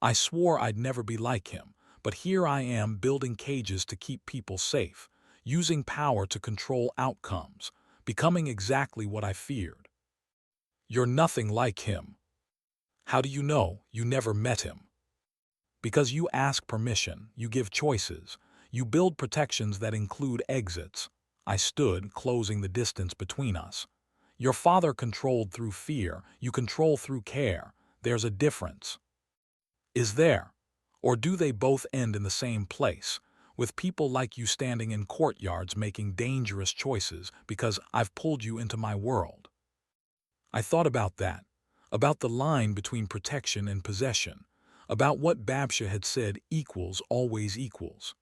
I swore I'd never be like him, but here I am building cages to keep people safe, using power to control outcomes, becoming exactly what I feared. "You're nothing like him." "How do you know? You never met him." "Because you ask permission, you give choices, you build protections that include exits." I stood, closing the distance between us. "Your father controlled through fear, you control through care. There's a difference." "Is there? Or do they both end in the same place, with people like you standing in courtyards making dangerous choices because I've pulled you into my world?" I thought about that, about the line between protection and possession, about what Babsha had said, equals always equals.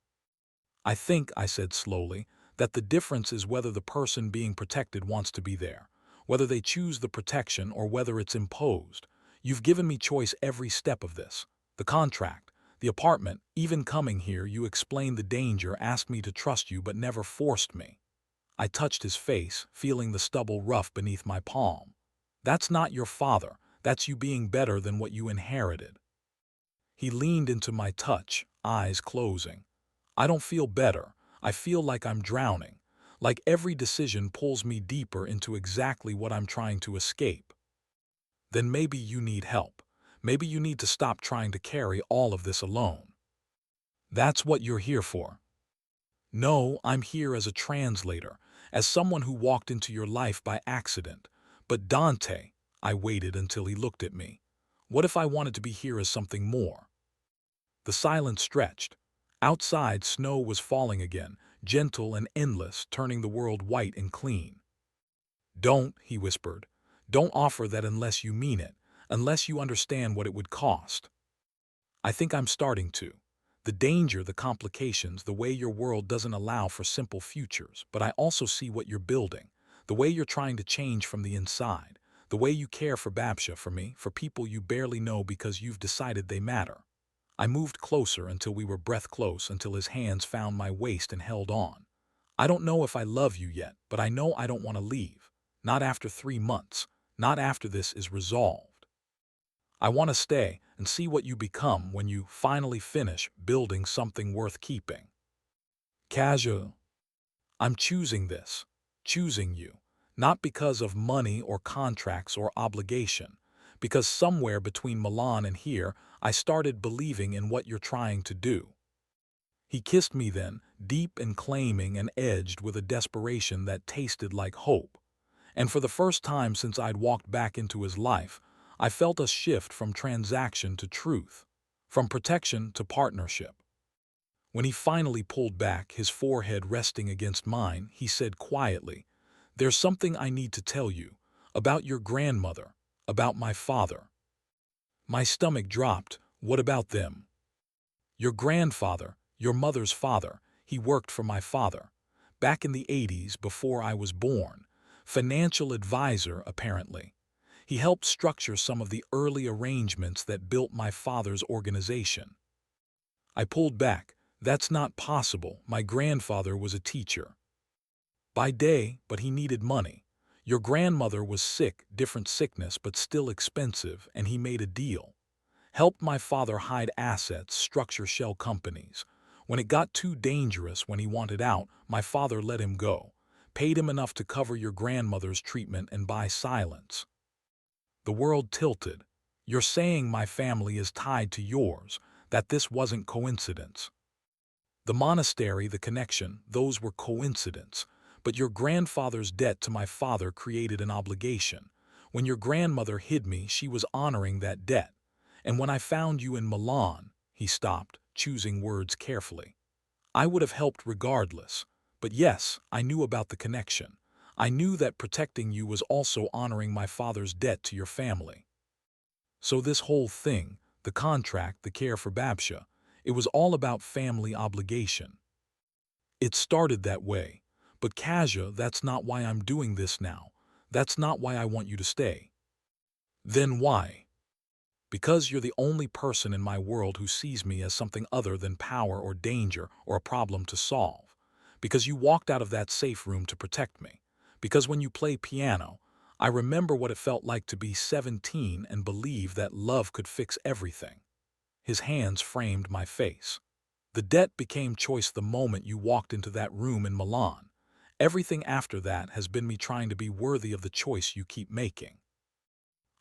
"I think," I said slowly, "that the difference is whether the person being protected wants to be there, whether they choose the protection or whether it's imposed. You've given me choice every step of this. The contract, the apartment, even coming here, you explained the danger, asked me to trust you but never forced me." I touched his face, feeling the stubble rough beneath my palm. That's not your father. That's you being better than what you inherited. He leaned into my touch, eyes closing. I don't feel better. I feel like I'm drowning. Like every decision pulls me deeper into exactly what I'm trying to escape. Then maybe you need help. Maybe you need to stop trying to carry all of this alone. That's what you're here for. No, I'm here as a translator, as someone who walked into your life by accident. But Dante, I waited until he looked at me. What if I wanted to be here as something more? The silence stretched. Outside, snow was falling again, gentle and endless, turning the world white and clean. Don't, he whispered. Don't offer that unless you mean it, unless you understand what it would cost. I think I'm starting to. The danger, the complications, the way your world doesn't allow for simple futures, but I also see what you're building, the way you're trying to change from the inside, the way you care for Babsha, for me, for people you barely know because you've decided they matter. I moved closer until we were breath close, until his hands found my waist and held on. I don't know if I love you yet, but I know I don't want to leave. Not after 3 months. Not after this is resolved. I want to stay and see what you become when you finally finish building something worth keeping. Casual. I'm choosing this. Choosing you. Not because of money or contracts or obligation. Because somewhere between Milan and here, I started believing in what you're trying to do. He kissed me then, deep and claiming and edged with a desperation that tasted like hope. And for the first time since I'd walked back into his life, I felt a shift from transaction to truth, from protection to partnership. When he finally pulled back, his forehead resting against mine, he said quietly, "There's something I need to tell you, about your grandmother, about my father." My stomach dropped. What about them? Your grandfather, your mother's father, he worked for my father. Back in the 80s, before I was born. Financial advisor, apparently. He helped structure some of the early arrangements that built my father's organization. I pulled back. That's not possible. My grandfather was a teacher. By day, but he needed money. Your grandmother was sick, different sickness, but still expensive, and he made a deal. Helped my father hide assets, structure shell companies. When it got too dangerous, when he wanted out, my father let him go. Paid him enough to cover your grandmother's treatment and buy silence. The world tilted. You're saying my family is tied to yours, that this wasn't coincidence. The monastery, the connection, those were coincidence. But your grandfather's debt to my father created an obligation. When your grandmother hid me, she was honoring that debt. And when I found you in Milan, he stopped, choosing words carefully. I would have helped regardless. But yes, I knew about the connection. I knew that protecting you was also honoring my father's debt to your family. So this whole thing, the contract, the care for Babsha, it was all about family obligation. It started that way. But Kasia, that's not why I'm doing this now. That's not why I want you to stay. Then why? Because you're the only person in my world who sees me as something other than power or danger or a problem to solve. Because you walked out of that safe room to protect me. Because when you play piano, I remember what it felt like to be 17 and believe that love could fix everything. His hands framed my face. The debt became choice the moment you walked into that room in Milan. Everything after that has been me trying to be worthy of the choice you keep making.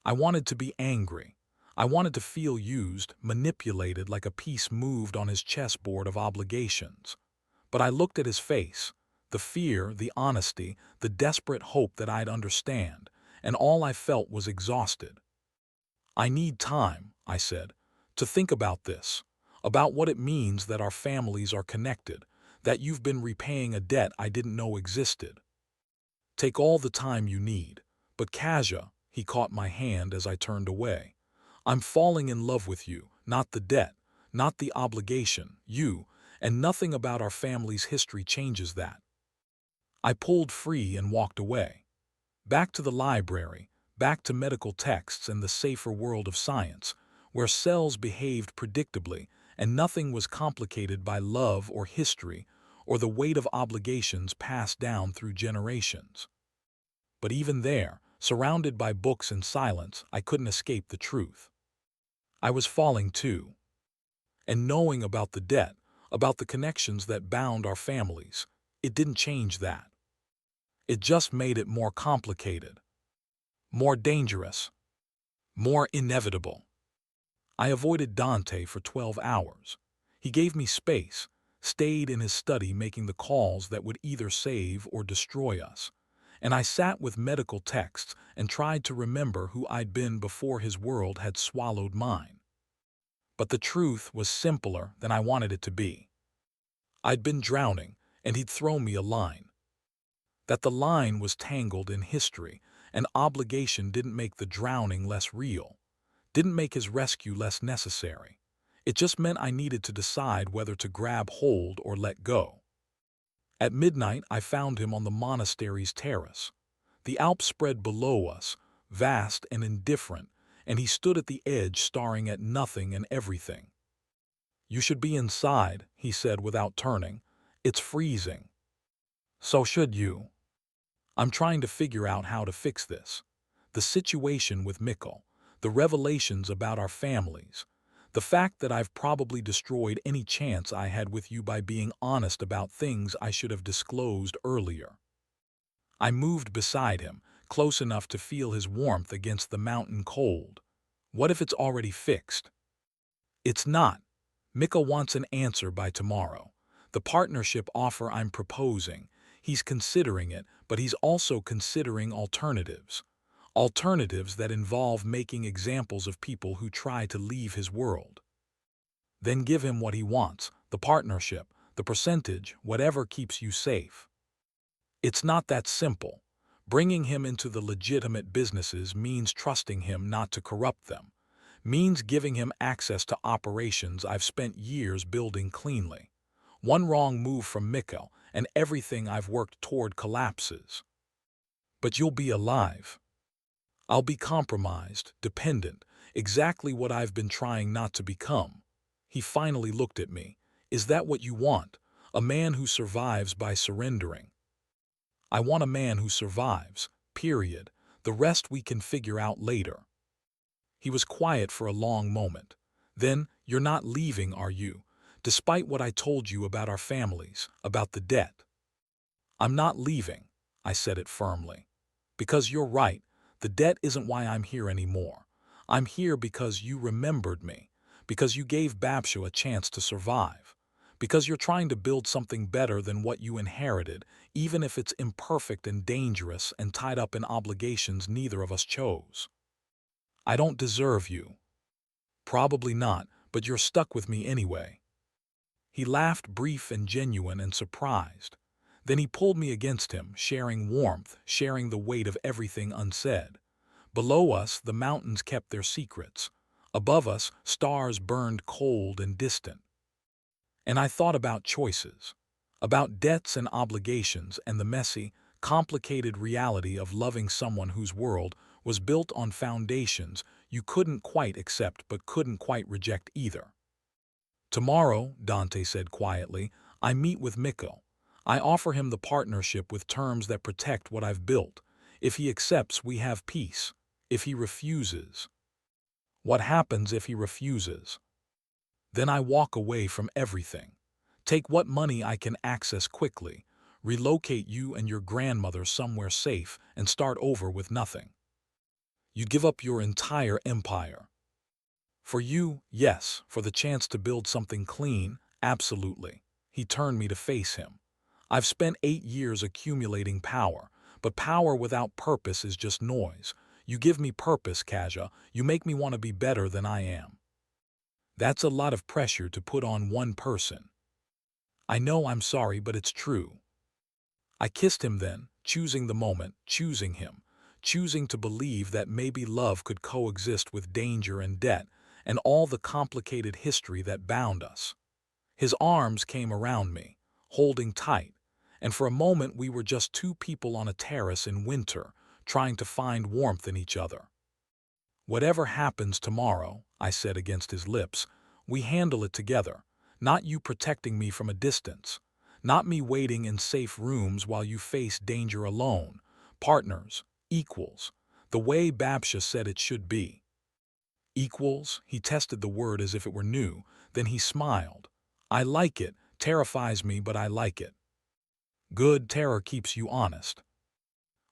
I wanted to be angry. I wanted to feel used, manipulated like a piece moved on his chessboard of obligations. But I looked at his face, the fear, the honesty, the desperate hope that I'd understand, and all I felt was exhausted. I need time, I said, to think about this, about what it means that our families are connected, that you've been repaying a debt I didn't know existed. Take all the time you need. But Kasia, he caught my hand as I turned away. I'm falling in love with you, not the debt, not the obligation, you, and nothing about our family's history changes that. I pulled free and walked away. Back to the library, back to medical texts and the safer world of science, where cells behaved predictably and nothing was complicated by love or history or the weight of obligations passed down through generations. But even there, surrounded by books and silence, I couldn't escape the truth. I was falling too. And knowing about the debt, about the connections that bound our families, it didn't change that. It just made it more complicated, more dangerous, more inevitable. I avoided Dante for 12 hours. He gave me space, stayed in his study making the calls that would either save or destroy us. And I sat with medical texts and tried to remember who I'd been before his world had swallowed mine. But the truth was simpler than I wanted it to be. I'd been drowning, and he'd thrown me a line. That the line was tangled in history, and obligation didn't make the drowning less real, didn't make his rescue less necessary. It just meant I needed to decide whether to grab hold or let go. At midnight, I found him on the monastery's terrace. The Alps spread below us, vast and indifferent, and he stood at the edge staring at nothing and everything. "You should be inside," he said without turning. "It's freezing." "So should you." I'm trying to figure out how to fix this. The situation with Mikkel, the revelations about our families, the fact that I've probably destroyed any chance I had with you by being honest about things I should have disclosed earlier. I moved beside him, close enough to feel his warmth against the mountain cold. What if it's already fixed? It's not. Mikkel wants an answer by tomorrow. The partnership offer I'm proposing, he's considering it, but he's also considering alternatives. Alternatives that involve making examples of people who try to leave his world. Then give him what he wants, the partnership, the percentage, whatever keeps you safe. It's not that simple. Bringing him into the legitimate businesses means trusting him not to corrupt them, means giving him access to operations I've spent years building cleanly. One wrong move from Mikkel, and everything I've worked toward collapses. But you'll be alive. I'll be compromised, dependent, exactly what I've been trying not to become. He finally looked at me. Is that what you want? A man who survives by surrendering? I want a man who survives, period. The rest we can figure out later. He was quiet for a long moment. Then, "You're not leaving, are you? Despite what I told you about our families, about the debt." "I'm not leaving," I said it firmly. "Because you're right, the debt isn't why I'm here anymore. I'm here because you remembered me, because you gave Babsha a chance to survive, because you're trying to build something better than what you inherited, even if it's imperfect and dangerous and tied up in obligations neither of us chose. I don't deserve you. Probably not, but you're stuck with me anyway." He laughed, brief and genuine and surprised. Then he pulled me against him, sharing warmth, sharing the weight of everything unsaid. Below us, the mountains kept their secrets. Above us, stars burned cold and distant. And I thought about choices, about debts and obligations and the messy, complicated reality of loving someone whose world was built on foundations you couldn't quite accept but couldn't quite reject either. "Tomorrow," Dante said quietly, "I meet with Mikkel. I offer him the partnership with terms that protect what I've built. If he accepts, we have peace. If he refuses..." "What happens if he refuses?" "Then I walk away from everything. Take what money I can access quickly, relocate you and your grandmother somewhere safe, and start over with nothing." "You'd give up your entire empire." "For you, yes. For the chance to build something clean, absolutely." He turned me to face him. "I've spent 8 years accumulating power, but power without purpose is just noise. You give me purpose, Kaja. You make me want to be better than I am." That's a lot of pressure to put on one person. "I know, I'm sorry, but it's true." I kissed him then, choosing the moment, choosing him, choosing to believe that maybe love could coexist with danger and debt, and all the complicated history that bound us. His arms came around me, holding tight, and for a moment we were just two people on a terrace in winter, trying to find warmth in each other. "Whatever happens tomorrow," I said against his lips, "we handle it together, not you protecting me from a distance, Not me waiting in safe rooms while you face danger alone. Partners, equals, the way Babsha said it should be. Equals, he tested the word as if it were new, then he smiled. I like it, terrifies me, but I like it. Good, terror keeps you honest.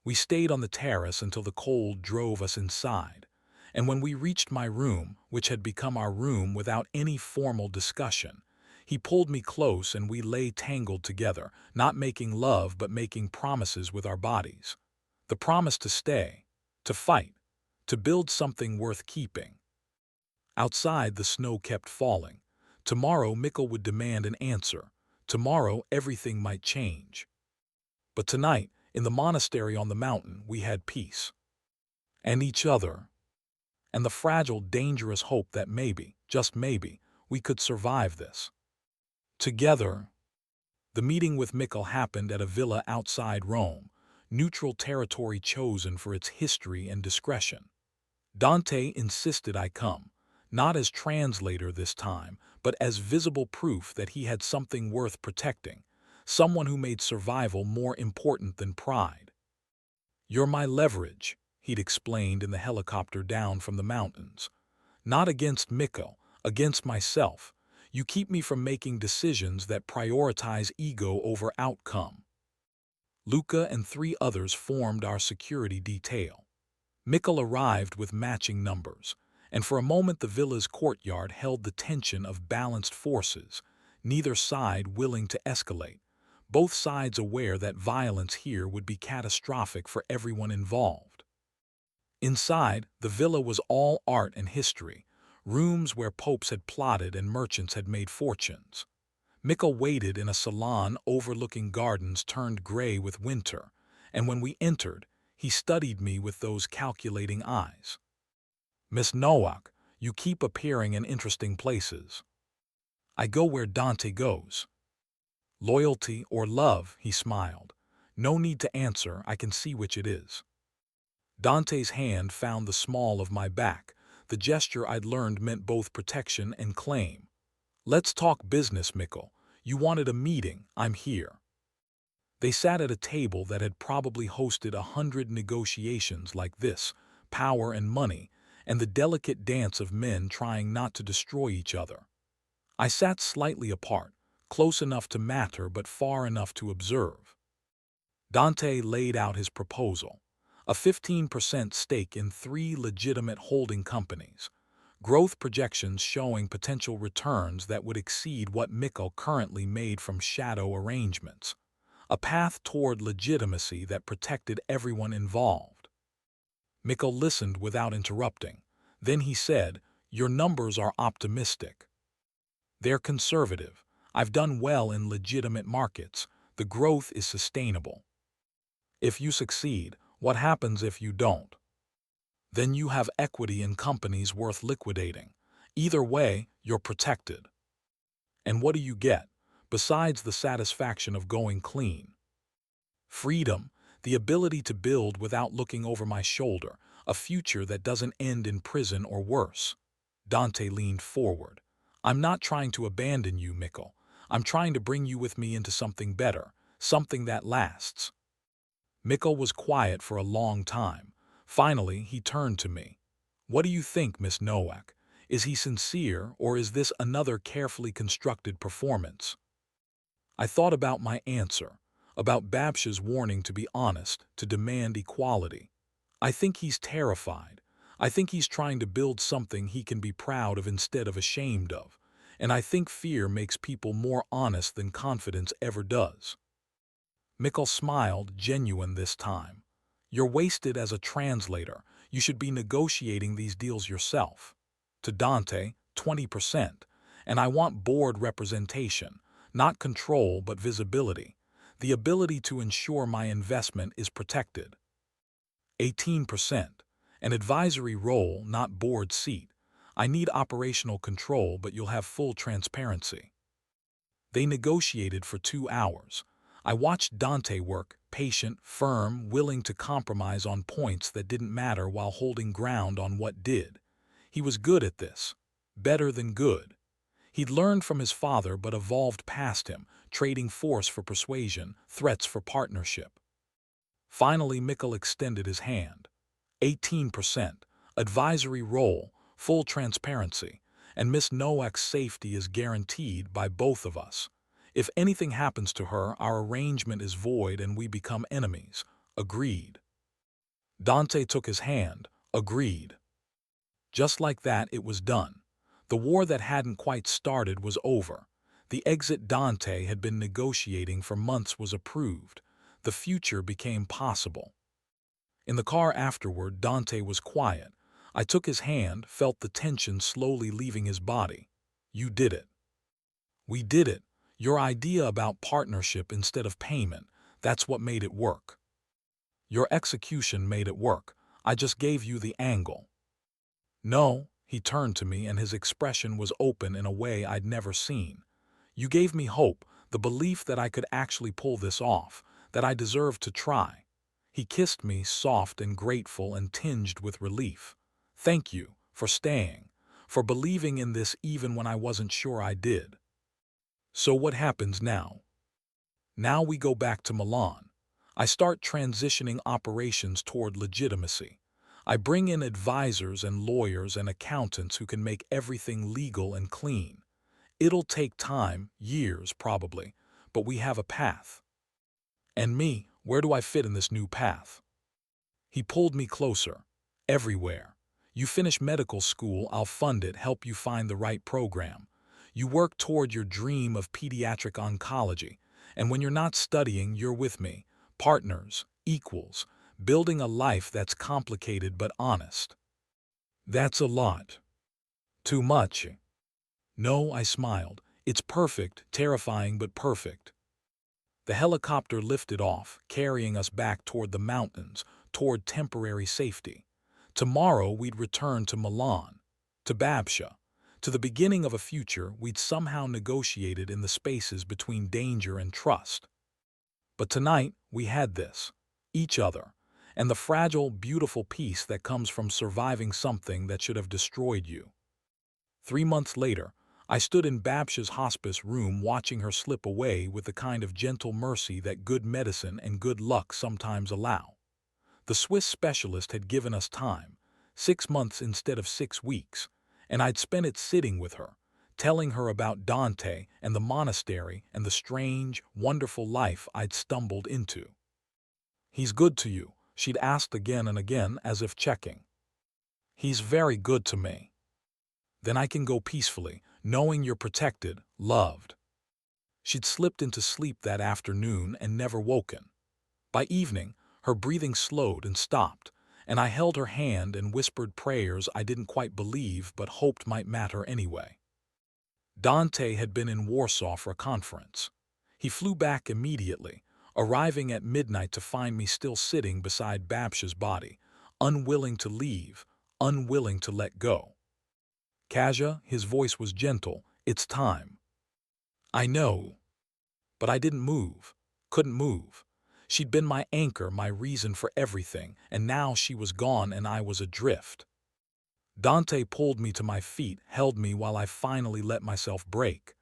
We stayed on the terrace until the cold drove us inside, and when we reached my room, which had become our room without any formal discussion, he pulled me close and we lay tangled together, not making love but making promises with our bodies. The promise to stay, to fight, to build something worth keeping. Outside, the snow kept falling. Tomorrow, Mikkel would demand an answer. Tomorrow, everything might change. But tonight, in the monastery on the mountain, we had peace. And each other. And the fragile, dangerous hope that maybe, just maybe, we could survive this. Together. The meeting with Mikkel happened at a villa outside Rome, neutral territory chosen for its history and discretion. Dante insisted I come, not as translator this time, but as visible proof that he had something worth protecting, someone who made survival more important than pride. You're my leverage, he'd explained in the helicopter down from the mountains. Not against Mikkel, against myself. You keep me from making decisions that prioritize ego over outcome. Luca and 3 others formed our security detail. Mikkel arrived with matching numbers, and for a moment the villa's courtyard held the tension of balanced forces, neither side willing to escalate, both sides aware that violence here would be catastrophic for everyone involved. Inside, the villa was all art and history, rooms where popes had plotted and merchants had made fortunes. Mikkel waited in a salon overlooking gardens turned gray with winter, and when we entered, he studied me with those calculating eyes. Miss Nowak, you keep appearing in interesting places. I go where Dante goes. Loyalty or love, he smiled. No need to answer, I can see which it is. Dante's hand found the small of my back. The gesture I'd learned meant both protection and claim. Let's talk business, Mikkel. You wanted a meeting, I'm here. They sat at a table that had probably hosted 100 negotiations like this, power and money, and the delicate dance of men trying not to destroy each other. I sat slightly apart, close enough to matter but far enough to observe. Dante laid out his proposal. A 15% stake in 3 legitimate holding companies. Growth projections showing potential returns that would exceed what Mikkel currently made from shadow arrangements. A path toward legitimacy that protected everyone involved. Mikkel listened without interrupting. Then he said, "Your numbers are optimistic. They're conservative. I've done well in legitimate markets. The growth is sustainable. If you succeed, what happens if you don't? Then you have equity in companies worth liquidating. Either way, you're protected. And what do you get, besides the satisfaction of going clean? Freedom, the ability to build without looking over my shoulder, a future that doesn't end in prison or worse." Dante leaned forward. "I'm not trying to abandon you, Mikkel. I'm trying to bring you with me into something better, something that lasts." Mikkel was quiet for a long time. Finally, he turned to me. "What do you think, Miss Nowak? Is he sincere, or is this another carefully constructed performance?" I thought about my answer, about Babsha's warning to be honest, to demand equality. I think he's terrified. I think he's trying to build something he can be proud of instead of ashamed of. And I think fear makes people more honest than confidence ever does. Mikkel smiled, genuine this time. "You're wasted as a translator. You should be negotiating these deals yourself." To Dante, 20%. And I want board representation, not control but visibility. The ability to ensure my investment is protected. 18%. An advisory role, not board seat. I need operational control, but you'll have full transparency. They negotiated for 2 hours. I watched Dante work, patient, firm, willing to compromise on points that didn't matter while holding ground on what did. He was good at this. Better than good. He'd learned from his father but evolved past him, trading force for persuasion, threats for partnership. Finally, Mikkel extended his hand. 18%, advisory role, full transparency, and Miss Nowak's safety is guaranteed by both of us. If anything happens to her, our arrangement is void and we become enemies. Agreed. Dante took his hand. Agreed. Just like that, it was done. The war that hadn't quite started was over. The exit Dante had been negotiating for months was approved. The future became possible. In the car afterward, Dante was quiet. I took his hand, felt the tension slowly leaving his body. You did it. We did it. Your idea about partnership instead of payment, that's what made it work. Your execution made it work. I just gave you the angle. No, he turned to me and his expression was open in a way I'd never seen. You gave me hope, the belief that I could actually pull this off, that I deserved to try. He kissed me, soft and grateful and tinged with relief. Thank you for staying, for believing in this even when I wasn't sure I did. So what happens now? Now we go back to Milan. I start transitioning operations toward legitimacy. I bring in advisors and lawyers and accountants who can make everything legal and clean. It'll take time, years probably, but we have a path. And me, where do I fit in this new path? He pulled me closer. Everywhere. You finish medical school, I'll fund it, help you find the right program. You work toward your dream of pediatric oncology, and when you're not studying, you're with me. Partners, equals, building a life that's complicated but honest. That's a lot. Too much. No, I smiled. It's perfect, terrifying but perfect. The helicopter lifted off, carrying us back toward the mountains, toward temporary safety. Tomorrow we'd return to Milan, to Babsha, to the beginning of a future we'd somehow negotiated in the spaces between danger and trust. But tonight we had this, each other, and the fragile, beautiful peace that comes from surviving something that should have destroyed you. 3 months later, I stood in Babsha's hospice room watching her slip away with the kind of gentle mercy that good medicine and good luck sometimes allow. The Swiss specialist had given us time, 6 months instead of 6 weeks, and I'd spent it sitting with her, telling her about Dante and the monastery and the strange, wonderful life I'd stumbled into. He's good to you, she'd asked again and again as if checking. He's very good to me. Then I can go peacefully, knowing you're protected, loved. She'd slipped into sleep that afternoon and never woken. By evening, her breathing slowed and stopped, and I held her hand and whispered prayers I didn't quite believe but hoped might matter anyway. Dante had been in Warsaw for a conference. He flew back immediately, arriving at midnight to find me still sitting beside Babsha's body, unwilling to leave, unwilling to let go. Kasia, his voice was gentle, it's time. I know. But I didn't move, couldn't move. She'd been my anchor, my reason for everything, and now she was gone and I was adrift. Dante pulled me to my feet, held me while I finally let myself break.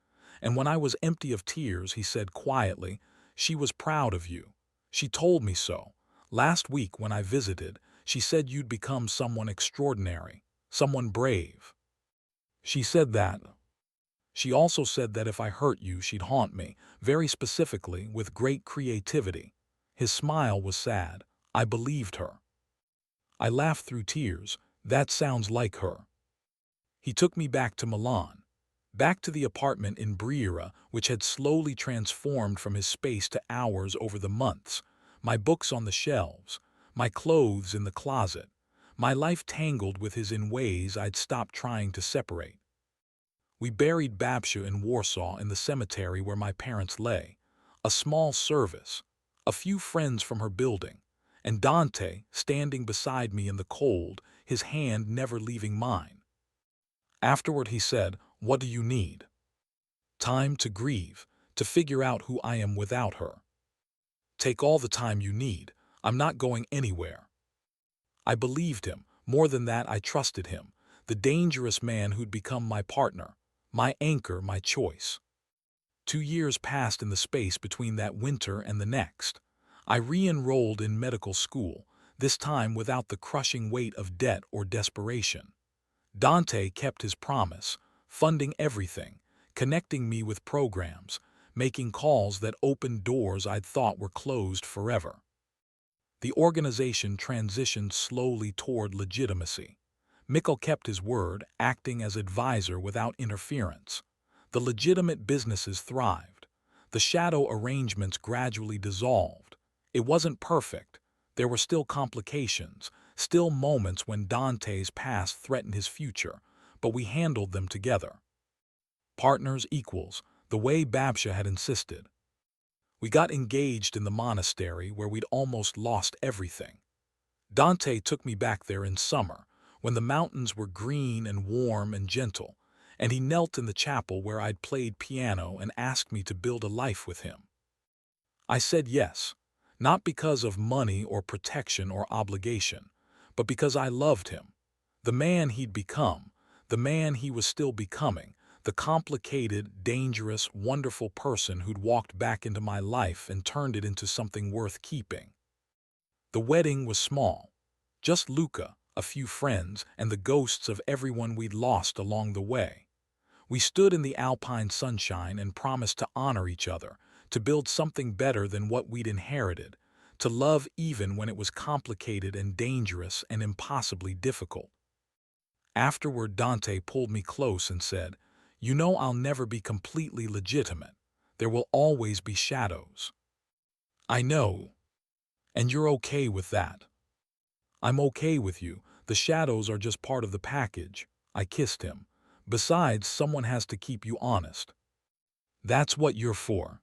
And when I was empty of tears, he said quietly, she was proud of you. She told me so. Last week when I visited, she said you'd become someone extraordinary, someone brave. She said that. She also said that if I hurt you, she'd haunt me, very specifically, with great creativity. His smile was sad. I believed her. I laughed through tears. That sounds like her. He took me back to Milan, back to the apartment in Brera, which had slowly transformed from his space to ours over the months, my books on the shelves, my clothes in the closet, my life tangled with his in ways I'd stopped trying to separate. We buried Babsha in Warsaw in the cemetery where my parents lay, a small service, a few friends from her building, and Dante standing beside me in the cold, his hand never leaving mine. Afterward he said, "What do you need?" Time to grieve, to figure out who I am without her. Take all the time you need. I'm not going anywhere. I believed him. More than that, I trusted him, the dangerous man who'd become my partner, My anchor, my choice. 2 years passed in the space between that winter and the next. I re-enrolled in medical school, this time without the crushing weight of debt or desperation. Dante kept his promise, funding everything, connecting me with programs, making calls that opened doors I'd thought were closed forever. The organization transitioned slowly toward legitimacy. Mikkel kept his word, acting as advisor without interference. The legitimate businesses thrived. The shadow arrangements gradually dissolved. It wasn't perfect. There were still complications, still moments when Dante's past threatened his future, but we handled them together. Partners equals, the way Babsha had insisted. We got engaged in the monastery where we'd almost lost everything. Dante took me back there in summer, when the mountains were green and warm and gentle, and he knelt in the chapel where I'd played piano and asked me to build a life with him. I said yes, not because of money or protection or obligation, but because I loved him. The man he'd become, the man he was still becoming, the complicated, dangerous, wonderful person who'd walked back into my life and turned it into something worth keeping. The wedding was small. Just Luca, a few friends, and the ghosts of everyone we'd lost along the way. We stood in the alpine sunshine and promised to honor each other, to build something better than what we'd inherited, to love even when it was complicated and dangerous and impossibly difficult. Afterward, Dante pulled me close and said, "You know I'll never be completely legitimate. There will always be shadows." "I know, and you're okay with that." "I'm okay with you. The shadows are just part of the package." I kissed him. "Besides, someone has to keep you honest. That's what you're for."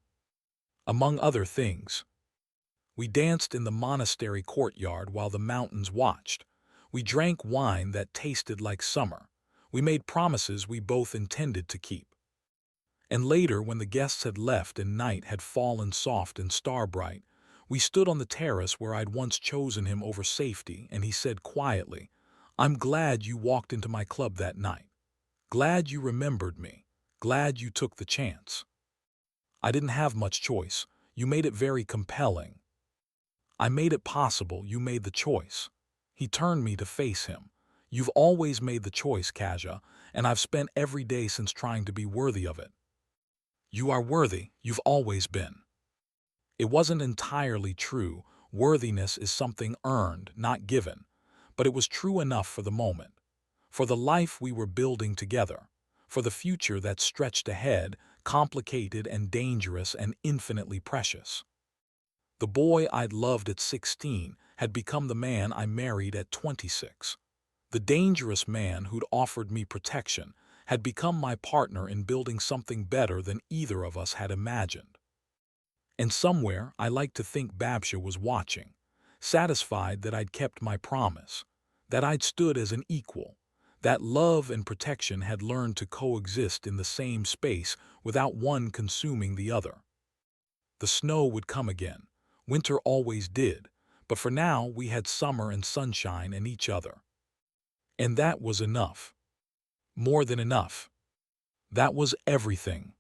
Among other things. We danced in the monastery courtyard while the mountains watched. We drank wine that tasted like summer. We made promises we both intended to keep. And later, when the guests had left and night had fallen soft and star-bright, we stood on the terrace where I'd once chosen him over safety, and he said quietly, "I'm glad you walked into my club that night. Glad you remembered me. Glad you took the chance. I didn't have much choice. You made it very compelling. I made it possible. You made the choice." He turned me to face him. "You've always made the choice, Kaja, and I've spent every day since trying to be worthy of it." "You are worthy. You've always been." It wasn't entirely true. Worthiness is something earned, not given. But it was true enough for the moment. For the life we were building together. For the future that stretched ahead, complicated and dangerous and infinitely precious. The boy I'd loved at 16 had become the man I married at 26. The dangerous man who'd offered me protection had become my partner in building something better than either of us had imagined. And somewhere, I like to think Babsha was watching, satisfied that I'd kept my promise, that I'd stood as an equal, that love and protection had learned to coexist in the same space without one consuming the other. The snow would come again. Winter always did, but for now we had summer and sunshine and each other. And that was enough. More than enough. That was everything.